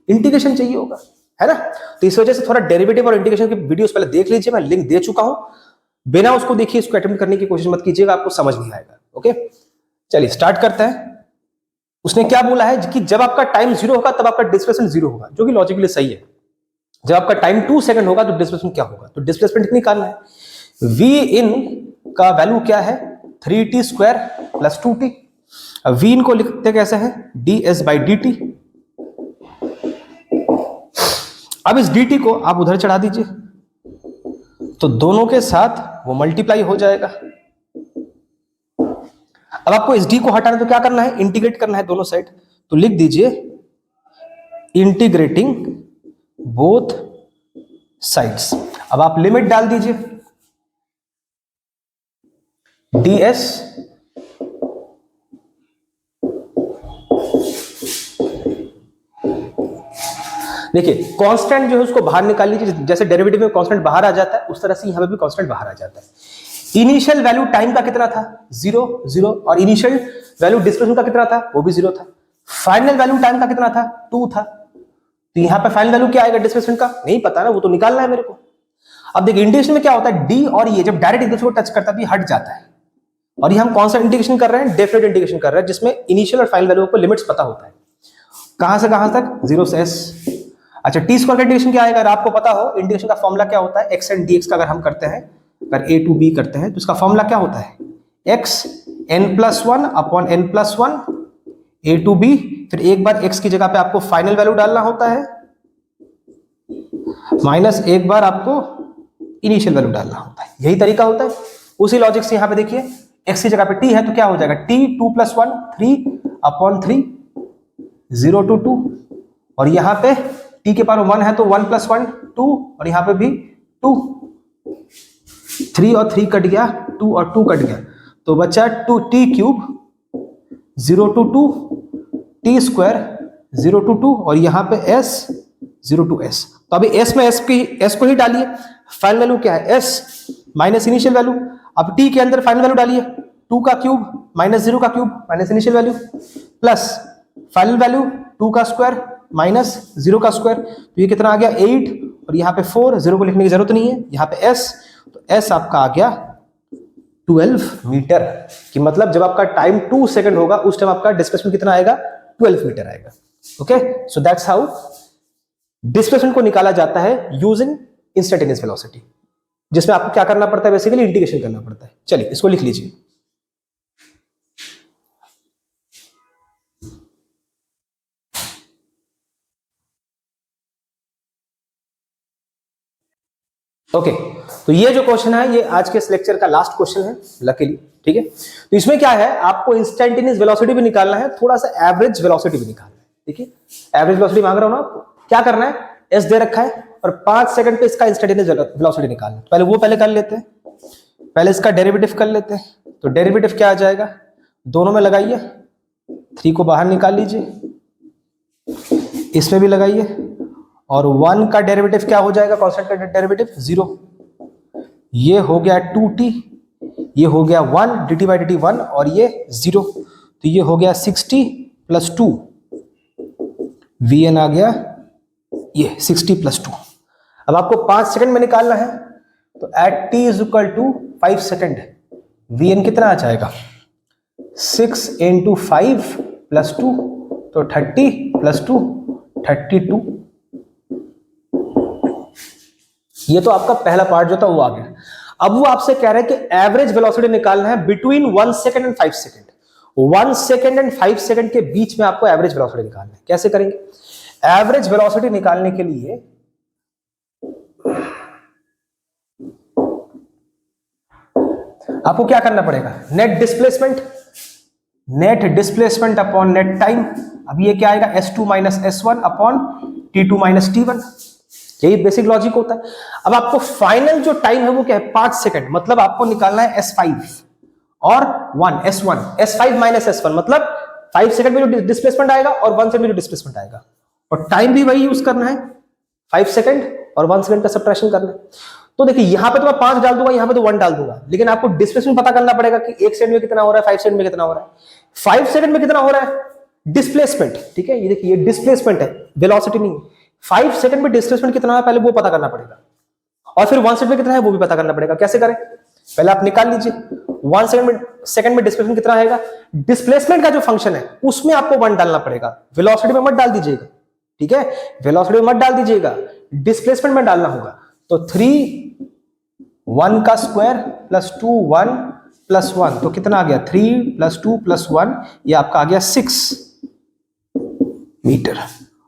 इंटीग्रेशन चाहिए होगा, है ना। तो इस वजह से थोड़ा डेरिवेटिव और इंटीग्रेशन की वीडियोस पहले देख लीजिए, मैं लिंक दे चुका हूं, बिना उसको देखिए इसको अटेम्प्ट करने की कोशिश मत कीजिएगा, आपको समझ नहीं आएगा। ओके चलिए स्टार्ट करते हैं। उसने क्या बोला है कि जब आपका टाइम 0 होगा तब आपका डिस्प्लेसमेंट 0 होगा, जो कि लॉजिकली सही है। जब आपका टाइम 2 सेकंड होगा तो डिस्प्लेसमेंट क्या होगा, तो डिस्प्लेसमेंट निकालना है। v इन का वैल्यू क्या है, 3t square plus 2t। v इन को लिखते कैसे हैं, ds/dt। अब इस dt को आप उधर चढ़ा दीजिए, तो दोनों के साथ वो मल्टीप्लाई हो जाएगा। अब आपको इस d को हटाना है तो क्या करना है, इंटीग्रेट करना है दोनों साइड, तो लिख दीजिए इंटीग्रेटिंग बोथ साइड्स। अब आप लिमिट डाल दीजिए, ds देखिए कांस्टेंट जो है उसको बाहर निकाल लीजिए, जैसे डेरिवेटिव में कांस्टेंट बाहर आ जाता है उस तरह से यहां पे भी कांस्टेंट बाहर आ जाता है। इनिशियल वैल्यू टाइम का कितना था, 0 0, और इनिशियल वैल्यू डिस्प्लेसमेंट का कितना था, वो भी 0 था। फाइनल वैल्यू टाइम का कितना था, 2 था। तो यहां पे फाइनल वैल्यू क्या आएगा डिस्प्लेसमेंट का, नहीं पता ना, वो तो निकालना है मेरे को। अब देखिए इंटीग्रेशन में क्या होता है, डी और ये जब डायरेक्ट एक दूसरे को टच करता है हट जाता है, और ये हम कौन सा इंटीग्रेशन कर रहे हैं, डेफिनेट इंटीग्रेशन कर रहे हैं, जिसमें इनिशियल और फाइनल वैल्यू को लिमिट्स पता होता है, कहां से कहां तक, 0 से s। अच्छा टी स्क्वायर का इंटीग्रेशन क्या आएगा, अगर आपको पता हो इंटीग्रेशन का फॉर्मूला क्या होता है, x एंड dx का अगर हम करते हैं, अगर a टू b करते हैं तो इसका फॉर्मूला क्या होता है, x n+1 upon n+1 a to b। फिर एक बार x की जगह पे आपको फाइनल वैल्यू डालना होता है, माइनस एक बार आपको इनिशियल वैल्यू डालना होता है, यही तरीका होता है। उसी लॉजिक से यहां पे देखिए x की जगह पे t है तो क्या हो जाएगा, t 2+1 3/3 0 to 2, और यहां पे t के पावर 1 है तो 1+1 2, और यहां पे भी 2, 3 और 3 कट गया, 2 और 2 कट गया, तो बचा 2t³ 0 to 2 t square 0 to 2, और यहां पे s 0 to s। तो अभी s में s को ही डालिए, फाइनल वैल्यू क्या है, s माइनस इनिशियल वैल्यू। अब t के अंदर फाइनल वैल्यू डालिए, 2 का क्यूब माइनस 0 का cube minus initial value, plus final value 2 का स्क्वायर माइनस 0 का स्क्वायर, तो ये कितना आ गया 8, और यहाँ पे 4, 0 को लिखने की जरूरत नहीं है, यहाँ पे s, तो s आपका आ गया 12 मीटर। कि मतलब जब आपका टाइम 2 सेकंड होगा उस टाइम आपका डिस्प्लेसमेंट कितना आएगा, 12 मीटर आएगा। Okay so that's how displacement को निकाला जाता है यूजिंग इंस्टेंटेनियस वेलोसिटी, जिसमें आपको क्या करना पड़ता है, बेसिकली इंटीग्रेशन करना पड़ता है। चलिए इसको लिख लीजिए। ओके, तो ये जो क्वेश्चन है ये आज के इस लेक्चर का लास्ट क्वेश्चन है लकीली, ठीक है। तो इसमें क्या है, आपको इंस्टेंटेनियस वेलोसिटी भी निकालना है, थोड़ा सा एवरेज वेलोसिटी भी निकालना है, ठीक है। एवरेज वेलोसिटी मांग रहा हूं ना आपको, क्या करना है, एस दे रखा है और 5 सेकंड पे इसका इंस्टेंटेनियस वेलोसिटी निकालना है। पहले वो कर लेते हैं, पहले इसका डेरिवेटिव कर लेते हैं। तो डेरिवेटिव क्या आ जाएगा, दोनों में लगाइए, 3 को बाहर निकाल लीजिए, इसमें भी लगाइए, और 1 का डेरिवेटिव क्या हो जाएगा, कांस्टेंट का डेरिवेटिव 0, ये हो गया 2t, ये हो गया 1 dt बाई dt 1 और ये 0, तो ये हो गया 60 प्लस 2, vn आ गया ये 60 प्लस 2। अब आपको 5 सेकंड में निकालना है, तो at t is equal to 5 second vn कितना आ जाएगा, 6 इंटू 5 प्लस 2, तो 30 प्लस 2 32। ये तो आपका पहला पार्ट जो था वो आ गया। अब वो आपसे कह रहे हैं कि एवरेज वेलोसिटी निकालना है between 1 second and 5 second. 1 second and 5 second के बीच में आपको एवरेज वेलोसिटी निकालना है। कैसे करेंगे, एवरेज वेलोसिटी निकालने के लिए आपको क्या करना पड़ेगा, net displacement upon net time. अब ये क्या आएगा, s2 minus s1 upon t2 minus t1, यही बेसिक लॉजिक होता है। अब आपको फाइनल जो टाइम है वो क्या है, 5 सेकंड, मतलब आपको निकालना है s5 और 1 s1, s5 माइनस s1 मतलब 5 सेकंड में जो डिस्प्लेसमेंट आएगा और 1 सेकंड में जो डिस्प्लेसमेंट आएगा, और टाइम भी वही यूज करना है, 5 सेकंड और 1 सेकंड का सब्ट्रैक्शन करना है। तो देखिए यहां पे तो मैं 5 डाल दूंगा, यहां पे तो 1 डाल दूंगा, लेकिन आपको डिस्प्लेसमेंट पता करना पड़ेगा कि 1 सेकंड में कितना हो रहा है, 5 सेकंड में कितना हो रहा है। 5 सेकंड में कितना हो रहा है डिस्प्लेसमेंट, ठीक है, ये देखिए ये डिस्प्लेसमेंट है, वेलोसिटी नहीं। 5 सेकंड में डिस्प्लेसमेंट कितना है पहले वो पता करना पड़ेगा, और फिर 1 सेकंड में कितना है वो भी पता करना पड़ेगा। कैसे करें, पहले आप निकाल लीजिए 1 सेकंड में डिस्प्लेसमेंट कितना आएगा, डिस्प्लेसमेंट का जो फंक्शन है उसमें आपको 1 डालना पड़ेगा, वेलोसिटी में मत डाल दीजिएगा, ठीक है, वेलोसिटी में मत डाल दीजिएगा, डिस्प्लेसमेंट में डालना होगा। तो 3 1 का स्क्वायर प्लस 2 1 प्लस 1, तो कितना आ गया 3 प्लस 2 प्लस 1, ये आपका आ गया 6 मीटर।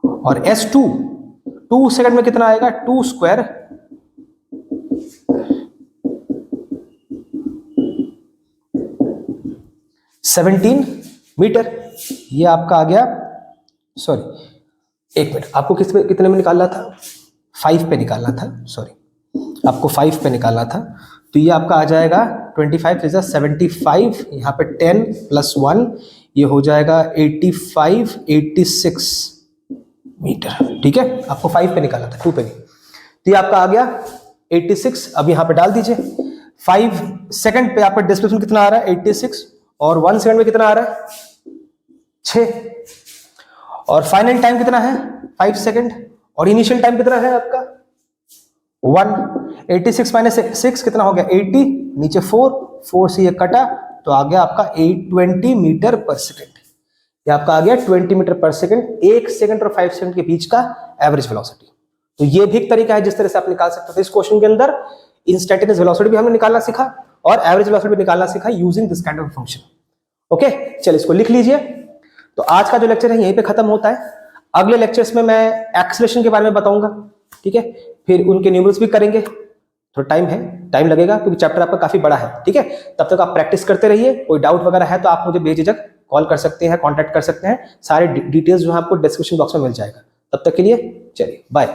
और s2 2 सेकंड में कितना आएगा, 2 स्क्वायर 17 मीटर, ये आपका आ गया, सॉरी 1 मिनट, आपको कितने में निकालना था, 5 पे निकालना था, सॉरी आपको 5 पे निकालना था। तो ये आपका आ जाएगा 25 इज 75, यहाँ पे 10 प्लस 1, ये हो जाएगा 85 86 मीटर, ठीक है। आपको 5 पे निकालना था, 2 पे नहीं। तो ये आपका आ गया 86। अब यहाँ पे डाल दीजिए, 5 सेकंड पे आपका डिस्प्लेसमेंट कितना आ रहा है 86, और 1 सेकंड में कितना आ रहा है 6, और फाइनल टाइम कितना है 5 सेकंड, और इनिशियल टाइम कितना है आपका 1। 86 माइनस 6 कितना हो गया 80, नीचे 4 से ये कटा, तो आ गया आपका 820 मीटर पर सेकंड। ये आपका आ गया 20 मीटर पर सेकंड, 1 सेकंड और 5 सेकंड के बीच का एवरेज वेलोसिटी। तो ये भी एक तरीका है जिस तरह से आप निकाल सकते हो। इस क्वेश्चन के अंदर इंस्टेंटेनियस वेलोसिटी भी हमने निकालना सीखा और एवरेज वेलोसिटी भी निकालना सीखा using this kind of function. Okay, चलिए इसको लिख लीजिए। तो आज का जो लेक्चर है यहीं पे खत्म होता है। अगले लेक्चर्स में मैं एक्सेलरेशन के बारे में बताऊंगा, ठीक है, फिर उनके न्यूमरल्स भी करेंगे। तो टाइम लगेगा क्योंकि चैप्टर आपका काफी बड़ा है, ठीक है। तब तक आप प्रैक्टिस करते रहिए। कोई डाउट वगैरह है तो आप मुझे बेझिझक कॉल कर सकते हैं, कांटेक्ट कर सकते हैं। सारे डिटेल्स जो है आपको डिस्क्रिप्शन बॉक्स में मिल जाएगा। तब तक के लिए चलिए बाय।